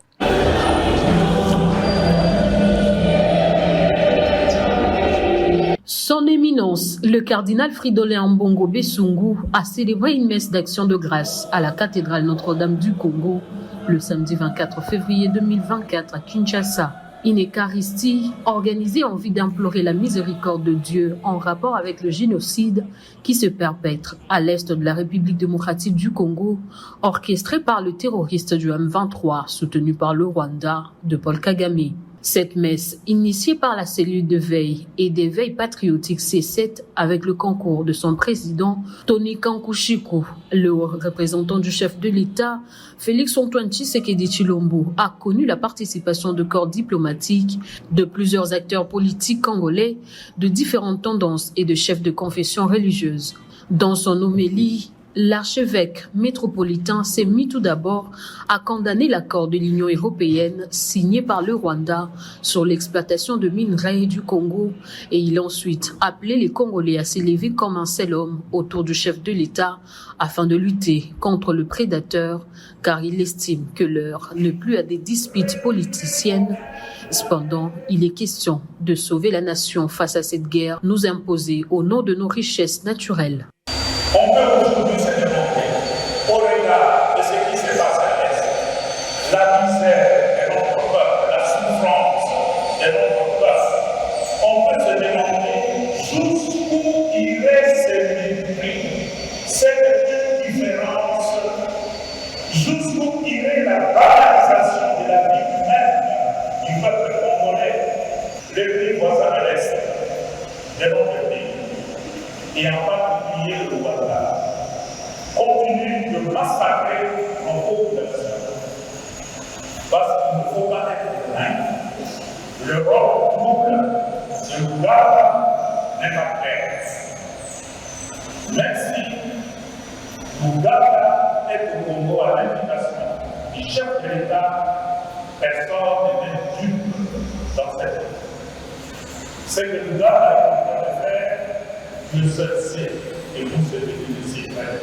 Son éminence, le cardinal Fridolin Ambongo Besungu, a célébré une messe d'action de grâce à la cathédrale Notre-Dame du Congo le samedi 24 février 2024 à Kinshasa. Une Eucharistie organisée en vue d'implorer la miséricorde de Dieu en rapport avec le génocide qui se perpètre à l'est de la République démocratique du Congo, orchestré par le terroriste du M23 soutenu par le Rwanda de Paul Kagame. Cette messe, initiée par la cellule de veille et d'éveil patriotique C7 avec le concours de son président Tony Kankou-Chikou, le représentant du chef de l'État Félix-Antoine Tshisekedi Tshilombo, a connu la participation de corps diplomatiques, de plusieurs acteurs politiques congolais, de différentes tendances et de chefs de confession religieuse. Dans son homélie, L'archevêque métropolitain s'est mis tout d'abord à condamner l'accord de l'Union européenne signé par le Rwanda sur l'exploitation de minerais du Congo et il a ensuite appelé les Congolais à s'élever comme un seul homme autour du chef de l'État afin de lutter contre le prédateur car il estime que l'heure n'est plus à des disputes politiciennes. Cependant, il est question de sauver la nation face à cette guerre nous imposée au nom de nos richesses naturelles. On peut aujourd'hui se demander, au regard de ce qui se passe à l'Est, la misère de notre peuple, la souffrance de notre peuple, on peut se demander jusqu'où irait ce mépris, cette indifférence, jusqu'où irait la banalisation de la vie humaine du peuple congolais, les pays voisins de l'Est de notre pays, et en particulier le Rwanda, continue de massacrer nos populations. Parce qu'il ne faut pas être naïf. L'Europe double, le Ouganda n'est pas prêt. Même si l'Ouganda est au Congo à l'invitation du chef de l'État, personne n'est dupe dans cette vie. Ce que l'Ouganda est en train de faire, le seul sait et vous savez que c'est vrai.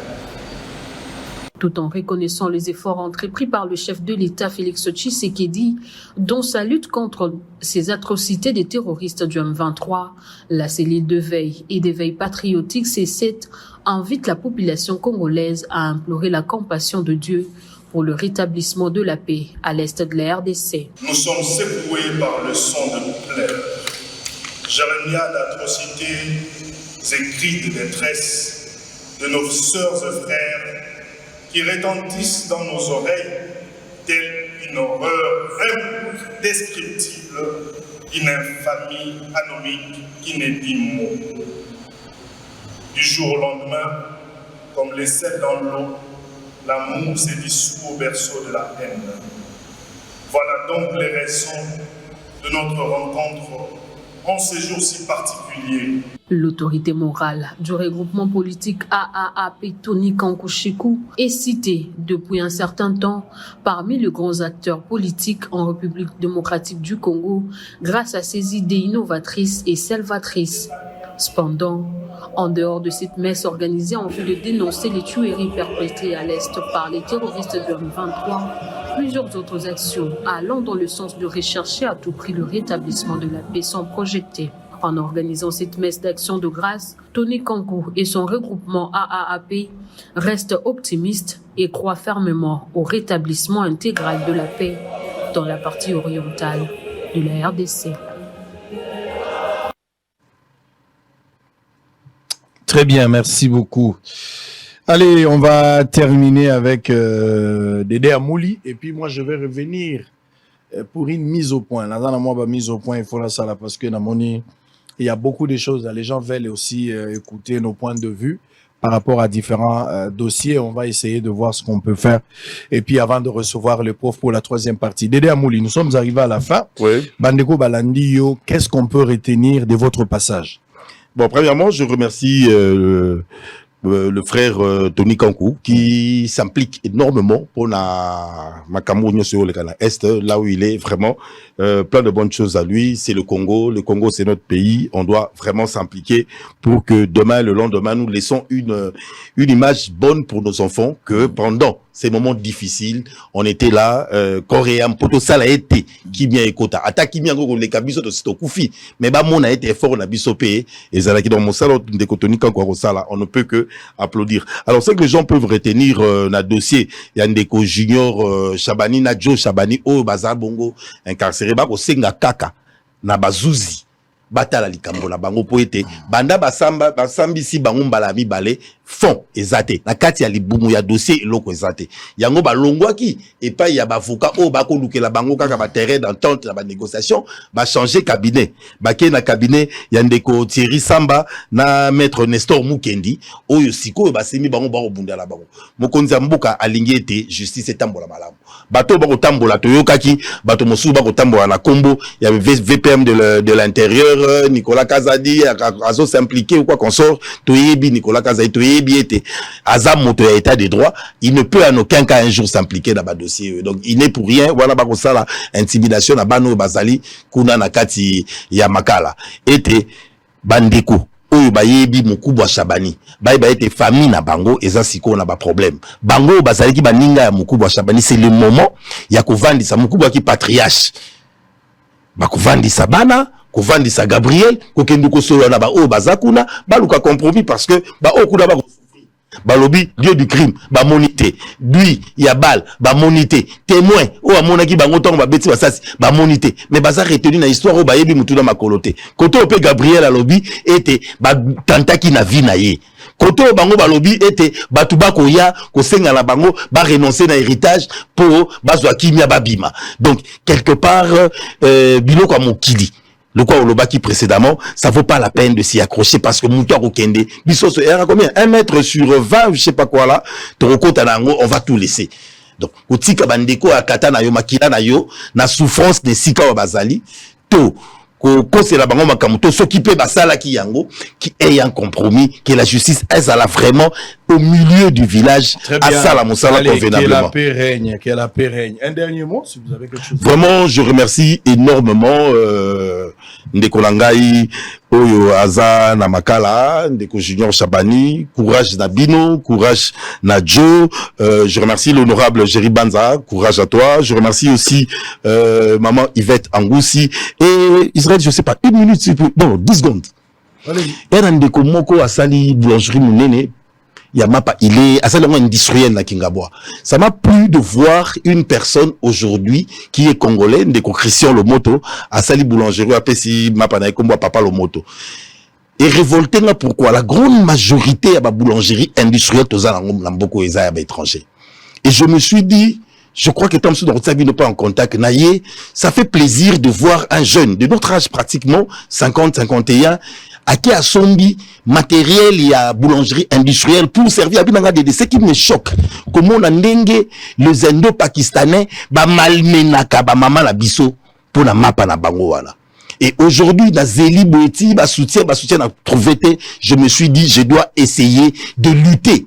Tout en reconnaissant les efforts entrepris par le chef de l'État Félix Tshisekedi, dont sa lutte contre ces atrocités des terroristes du M23, la cellule de veille et d'éveil patriotique C7 invite la population congolaise à implorer la compassion de Dieu pour le rétablissement de la paix à l'est de la RDC. Nous sommes secoués par le son de pleurs, jérémiades d'atrocités et cris de détresse de nos sœurs et frères qui retentissent dans nos oreilles telle une horreur indescriptible, une infamie anomique qui n'est dit mot. Du jour au lendemain, comme les sels dans l'eau, l'amour s'est dissous au berceau de la haine. Voilà donc les raisons de notre rencontre en ces jours si particuliers. L'autorité morale du regroupement politique AAAP Tony Kankou est citée depuis un certain temps parmi les grands acteurs politiques en République démocratique du Congo grâce à ses idées innovatrices et salvatrices. Cependant, en dehors de cette messe organisée en vue de dénoncer les tueries perpétrées à l'Est par les terroristes de M23, plusieurs autres actions allant dans le sens de rechercher à tout prix le rétablissement de la paix sont projetées. En organisant cette messe d'action de grâce, Tony Kankou et son regroupement AAAP restent optimistes et croient fermement au rétablissement intégral de la paix dans la partie orientale de la RDC. Très bien, merci beaucoup. Allez, on va terminer avec Dédé Amouli et puis moi je vais revenir pour une mise au point. Là, dans moi, mise au point, il faut la salle parce que dans mon il y a beaucoup de choses. Les gens veulent aussi écouter nos points de vue par rapport à différents dossiers. On va essayer de voir ce qu'on peut faire. Et puis, avant de recevoir le prof pour la troisième partie. Dédé Amouli, nous sommes arrivés à la fin. Oui. Bandeko Balandio, qu'est-ce qu'on peut retenir de votre passage? Bon, premièrement, je remercie le frère Tony Kankou qui s'implique énormément pour ma Cameroun sur le Ghana Est, là où il est vraiment plein de bonnes choses à lui. C'est le Congo, c'est notre pays. On doit vraiment s'impliquer pour que demain, le lendemain, nous laissons une image bonne pour nos enfants que pendant ces moments difficiles, on était là, coréen, poto ça a été, qui bien écouta. Ata qui bien go les kabiso de sito kufi. Mais bah, mon a été fort, on a bisopé, et ça qui dans mon salon de Kotoni Kankou sala, on ne peut que applaudir. Alors, c'est que les gens peuvent retenir, na dossier, il y a Ndeko Junior, Chabani, Nadjo, Chabani, oh, Bazar Bongo, incarcéré, bako senga kaka, na bazuzi. Batala likambo na bango po ete banda basambisi bango mbala mibale fond ezate na kati ya libumu ya dossier eloko ezate yango balongwaki epai ya bavoka o bako lukela bango kaka ba terrain d'entente na ba négociation ba changer cabinet baké na cabinet ya Ndeko Thierry Samba na maître Nestor Mukendi oyo siko basemi bango bako bundala bango mokonzi ya mboka alingi ete justice etambola malamu bato bako tambola toyokaki bato mosusu bako tambola na kombo ya VPM de l'intérieur Nicolas Kazadi azo s'impliquer ou quoi qu'on sort toyebi Nicolas Kazadi toyebi Yebiete, Azam moto ya état de droit, il ne peut en aucun cas un jour s'impliquer dans le dossier. Donc, il n'est pour rien. Voilà, ça, la intimidation, na bano bazali, kuna nakati ya makala. Ete, bandeko, oyo bayebi mukubwa Shabani. Ba ete famille na bango, eza siko na ba problème. Bango, bazali ki baninga ya mukubwa Shabani, c'est le moment, ya kovandisa mukubwa ki patriarche. Ba kovandisa bana, kovandisa Gabriel, kokendu kosolo na ba o bazakuna, ba luka compromis parce que, ba o kuna ba balobi lieu du crime ba monité lui ya bal ba monité témoin o amonaki bango tongo ba beti basasi ba monité mais baza retenu na histoire o ba yebi mutu na makolote koto ope Gabriel alobi ete ba tantaki na vie na ye koto bango balobi ete batu bakoya kosenga na bango ba renoncer na héritage pour bazwa kimia babima. Donc quelque part biloko ya mokili le quoi au lobaki précédemment, ça vaut pas la peine de s'y accrocher parce que Moutoua Rokende, Bissos, combien? 1 mètre sur 20, je sais pas quoi là, on va tout laisser. Donc, Outika Bandeko, Akata na yo, Makila na yo, na souffrance de Sika Bazali, to, c'est la bango makamuto, s'occuper basala ki yango, qui est un compromis, que la justice est là vraiment au milieu du village, à Sala Moussala convenablement. Que la paix règne. Un dernier mot, si vous avez quelque chose. Vraiment, je remercie énormément Ndeko Langai, Oyo Aza Namakala, Ndeko Junior Chabani, courage Nabino, courage Nadjo. Je remercie l'honorable Jerry Banza, courage à toi. Je remercie aussi maman Yvette Angoussi et Israël, je sais pas, 1 minute, non, 10 secondes. Et Ndeko Moko Asali boulangerie Mounene. Yamapa, il est assez industriel na Kingaboa. Ça m'a plu de voir une personne aujourd'hui qui est congolais, Ndeko Christian Lomoto, à Sali Boulangerie, à Pessi, Mapana Kombo, Papa Lomoto. Et révolté là pourquoi la grande majorité à la boulangerie industrielle, beaucoup étrangers. Et je me suis dit, je crois que Tom Soudorotsabi n'est pas en contact, Naye, ça fait plaisir de voir un jeune de notre âge pratiquement, 50-51, à qui a sombi matériel, il y a boulangerie industrielle pour servir à Binangade. Ce qui me choque, comment on a ndenge les Indo-Pakistanais, ba malmenaka, ba maman la biso, pour la mapa na bango wala. Et aujourd'hui, dans Zéli Boeti, ba soutien à trouvé, je me suis dit, je dois essayer de lutter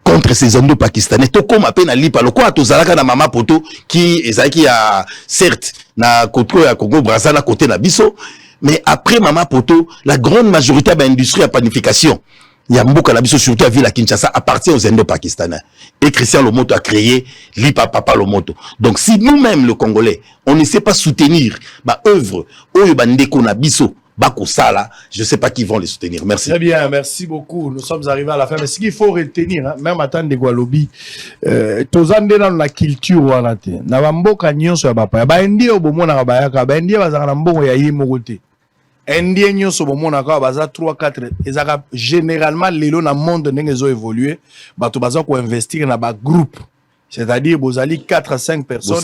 contre ces Indo-Pakistanais. Tout comme à peine à lipa, le quoi, tozalaka na mama poto, qui a, certes, na côté à Congo, Brazza, na côté na biso, mais après Mama Poto, la grande majorité de l'industrie à panification, il y a beaucoup de surtout à ville à Kinshasa, appartient aux Indo-Pakistanais. Et Christian Lomoto a créé l'IPA Papa Lomoto. Donc si nous-mêmes, le Congolais, on ne sait pas soutenir ma œuvre, je ne sais pas qui vont les soutenir. Merci. Très bien, merci beaucoup. Nous sommes arrivés à la fin. Mais ce qu'il faut retenir, hein, même à temps de Gualobi, tozande dans la culture ou à la terre. Navambo kanyon sur bapa. Ba Indie au bomo na bayaka. Ba Indie bazana mbongo ya yimogote. Indie nyon sur bomo na kwa baza 3-4. Ezaka généralement lelo na monde n'engezo évolué. Ba to baza ko investir na ba groupe. C'est-à-dire, vous allez 4 à 5 personnes,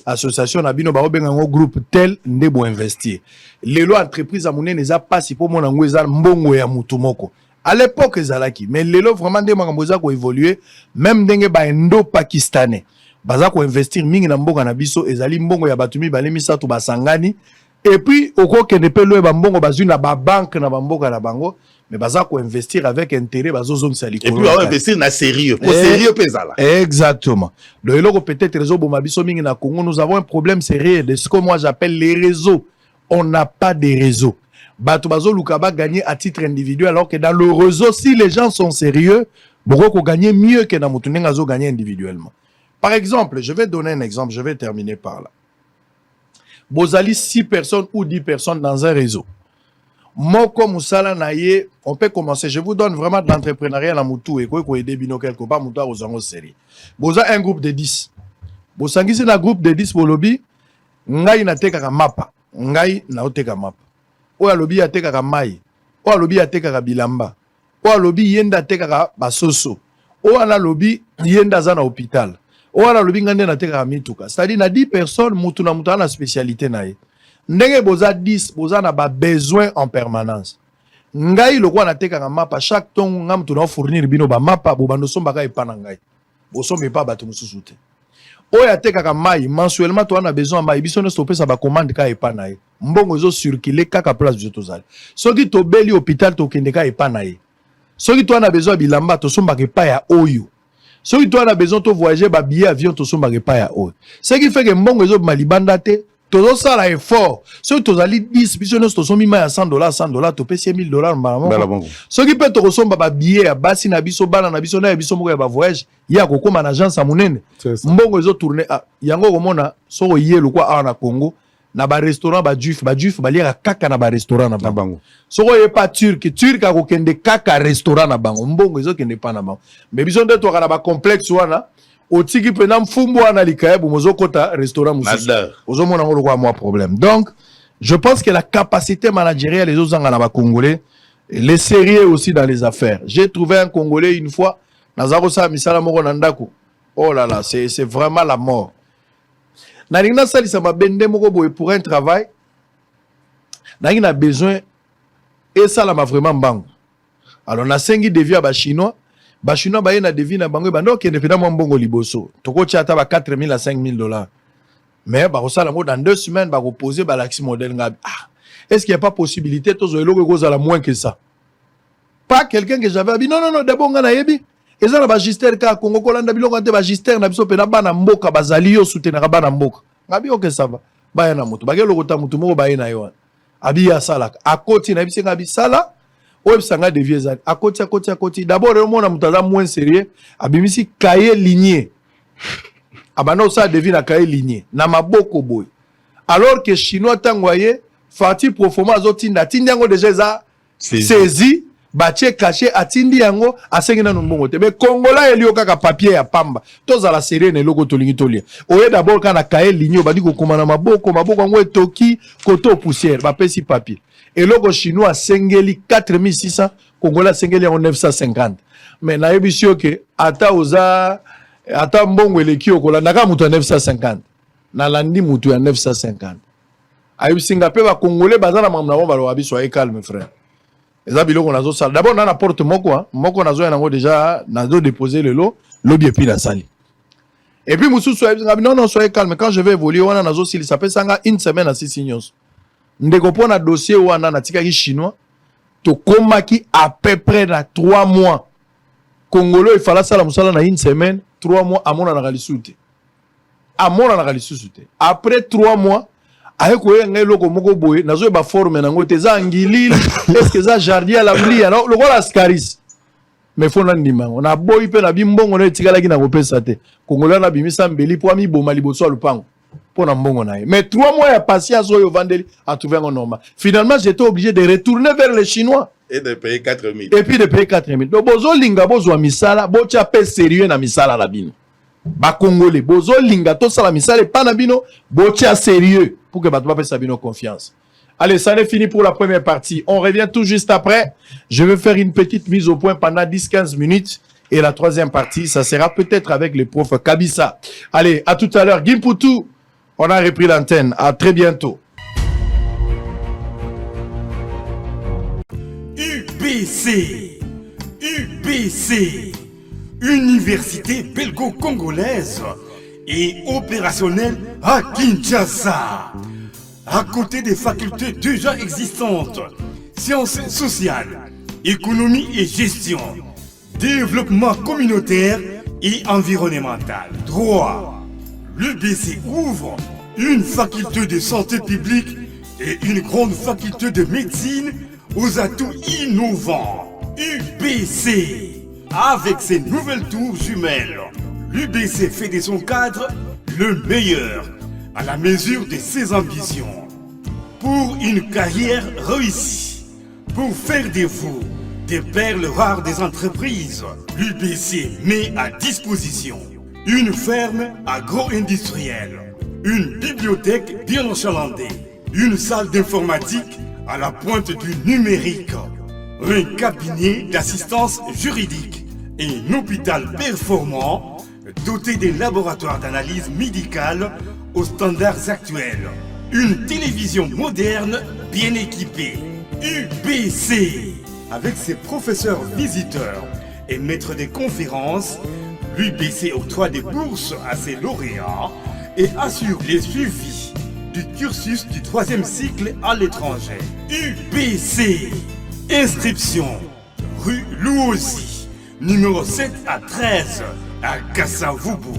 association, na bino ba obenga groupe tel ndebo investir. Les lois entreprises à mouné n'est pas si pour mon angoueza mbongo ya mutumoko. À l'époque, ezalaki, mais les lois vraiment des makamboza ko évoluer, même dengue ba Indo-Pakistanais. Baza ko investir mingi na mbongo na biso ezali mbongo ya batumi balemisa to basangani. Et puis, au cours que ne peut le bambongo bazu na ba banque na bamboka na bango. Mais baza ko investir avec intérêt bazo zone sali. Et puis on va investir na sérieux. Au sérieux pesala. Exactement. Le logo peut-être réseau bomabiso mingi na Congo, nous avons un problème sérieux de ce que moi j'appelle les réseaux. On n'a pas de réseau. Bato bazo lukaba gagner à titre individuel alors que dans le réseau si les gens sont sérieux, beaucoup gagner mieux que dans mutunenga zo gagner individuellement. Par exemple, je vais donner un exemple, je vais terminer par là. Bozali 6 personnes ou 10 personnes dans un réseau. Moko musala naye, on peut commencer. Je vous donne vraiment de l'entrepreneuriat à Moutou et quoi aider bino quelque part Moutou aux angos série. Boza un groupe de 10. Bosangisi na groupe de 10 bolobi, ngai na teka mapa, ngai na oteka mapa. Oya lobi ya teka mai, oya lobi ya teka bilamba, oya lobi yenda teka basoso, oya na lobi yenda za na hôpital, oya na lobi ngande na teka mituka. C'est-à-dire na 10 personnes Moutou na Moutou na spécialité naye. Ndenge boza 10, boza na ba besoin en permanence. Ngai lo kwa na teka mapa, chaque ton ngam tu na fournir bino ba mapa, bo bando somba ka epana ngai. Bo sombe pa bato mususu te. Oya teka mai, mensuellement tu na besoin mai, biso ne stopper sa ba commande ka epana ye. Mbongo zo circuler kaka place biso tozali. Soki to beli hôpital to kende ka epana ye. Soki toi na besoin bilamba to somba ke pa ya oyo. Soki toi na besoin to voyager ba billet avion to somba ke pa ya oyo. Ce qui fait que mbongo ezo malibanda te, to ça la effort. Soki to zali 10 biso no to sombi ma ya $100 to pesi $1000 mbala. Soki pe to somba ba billet ya basi na biso bana na biso na biso moko ya ba voyage, ya ko koma na agence ya munene. Mbongo ezo tourner yango komona soko yelo kwa awa na Congo. Na ba restaurant ba juif baliaka kaka na ba restaurant na bango. Soko ye pas turc ako kende kaka restaurant na bango. Mbongo ezo kende pa na bango. Mais biso nde to kana ba complexe wana otiki pena mfumbu wana likayebu mozo kota restaurant mususu. Ozo mona ngolo kwa moi problème. Donc je pense que la capacité managériale les autres na ba congolais, les sérieux aussi dans les affaires. J'ai trouvé un congolais une fois nazako sa misala moko na ndako. Oh là là, c'est vraiment la mort. Nalingna salisa mabende moko boye pour un travail. Nalingna besoin et ça la ma vraiment bango. Alors na sengi devis ba chinois ba na devis na bango bando ke ndefina mo mbongo liboso. Toko chata ba $4000 à $5000. Mais ba osala mo dans 2 semaines ba reposer ba l'axi modèle ngabi. Ah, est-ce qu'il y a pas possibilité to zo eloko ko za moins que ça? Pas quelqu'un que j'avais dit non d'abord nga na yebi. Eza na magister ka Congo kolanda biloko ante magister na biso pena bana mboka bazali yo soutenir bana mboka. Ngabi OK ça va. Ba ya na moto. Ba ke lokota moto moko ba ye na yo. Abi ya sala. Akoti na biso ngabi sala. Oye sanga de vieux zali. Akoti. D'abord on mona mutaza moins sérieux. Abimisi cahier ligné. Abana ça devine na cahier ligné. Na maboko boy. Alors que chinois tangwaye fati proforma zotinda tindango déjà za saisi. Bache caché atindi yango asengina numbongo te. Mais Congolais elio kaka papier ya pamba. Toza la série ne loko tolingi tolia. Oye d'abord kana kae ligno badi ko komana maboko yango etoki koto poussière ba pesi papier. Et loko chinois sengeli 4600, Congolais sengeli en 950. Mais na yebisio ke ata mbongo eleki okola naka mutu 950. Na landi mutu ya 950. Ayibisinga pe ba Congolais bazana mamna bomba lo abiso ay calme frère. D'abord, on a porte moko nazo déjà nazo déposer le lot, lobby et puis la salle. Et puis Moussou non, soyez calme. Quand je vais évoluer, on a nazo ça fait sanga une semaine à 6 signaux. Ndeko pona dossier ou na tika ki chinois, to komaki à peu près dans 3 mois. Congolais, il fallait ça la musala na une semaine, 3 mois à mon analysute. Après 3 mois, aye koye ngai loko moko boye nazo ba forme nango te za ngilili est-ce que za jardin à la blia non loko la scaris mais faut na ndima on a boy pe na bimbongo na etikala ki na kopesa te Congolais na bimisa mbeli po ami boma liboso lupango pour na mbongo na ye mais 3 mois ya patience oyo vandeli a trouvé un normal finalement j'étais obligé de retourner vers les chinois et de payer 4000 et puis de payer 4000 donc bozo linga bozo misala bocha pe sérieux na misala la bino ba Congolais bozo linga to sala misala pa na bino bocha sérieux pour que Batouba puisse avoir confiance. Allez, ça est fini pour la première partie. On revient tout juste après. Je vais faire une petite mise au point pendant 10-15 minutes. Et la troisième partie, ça sera peut-être avec le prof Kabissa. Allez, à tout à l'heure. Gimpoutou, on a repris l'antenne. À très bientôt. UBC, Université belgo-congolaise et opérationnelle à Kinshasa. À côté des facultés déjà existantes, sciences sociales, économie et gestion, développement communautaire et environnemental, droit, l'UBC ouvre une faculté de santé publique et une grande faculté de médecine aux atouts innovants. UBC, avec ses nouvelles tours jumelles, l'UBC fait de son cadre le meilleur à la mesure de ses ambitions. Pour une carrière réussie, pour faire de vous des perles rares des entreprises, l'UBC met à disposition une ferme agro-industrielle, une bibliothèque bien enchalandée, une salle d'informatique à la pointe du numérique, un cabinet d'assistance juridique et un hôpital performant doté des laboratoires d'analyse médicale aux standards actuels. Une télévision moderne bien équipée. UBC. Avec ses professeurs visiteurs et maîtres des conférences, l'UBC octroie des bourses à ses lauréats et assure les suivis du cursus du 3e cycle à l'étranger. UBC. Inscription rue Louosi, numéro 7 à 13 à Kassavoubou,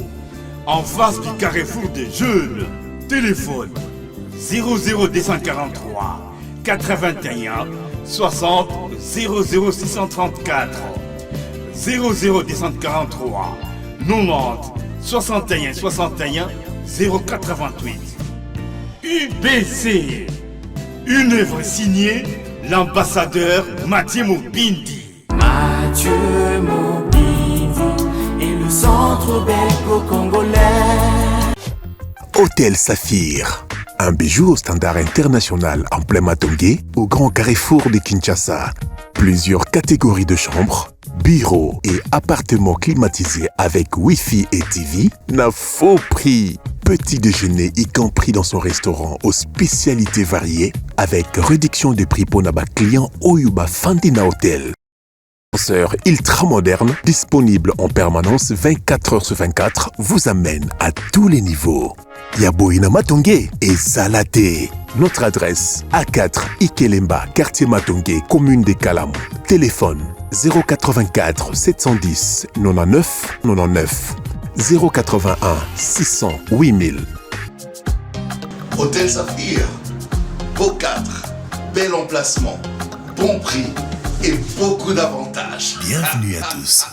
en face du carrefour des jeunes. Téléphone 00243 81 60 00634 00243 90 61 61 088. UBC, une œuvre signée l'ambassadeur Mathieu Mobindi. Mathieu Mobindi et le centre belgo-congolais. Hôtel Saphir, un bijou au standard international en plein Matongé, au grand carrefour de Kinshasa. Plusieurs catégories de chambres, bureaux et appartements climatisés avec Wi-Fi et TV n'a faux prix. Petit déjeuner y compris dans son restaurant aux spécialités variées avec réduction des prix pour Naba clients Oyuba Fandina Hotel. Ascenseur ultra moderne, disponible en permanence 24h/24, vous amène à tous les niveaux. Yaboina Matongé et Salaté. Notre adresse A4 Ikelemba, quartier Matongé, commune des Kalamou. Téléphone 084 710 99 99 081 600 8000. Hôtel Saphir, Beau 4, bel emplacement, bon prix et beaucoup d'avantages. Bienvenue à tous.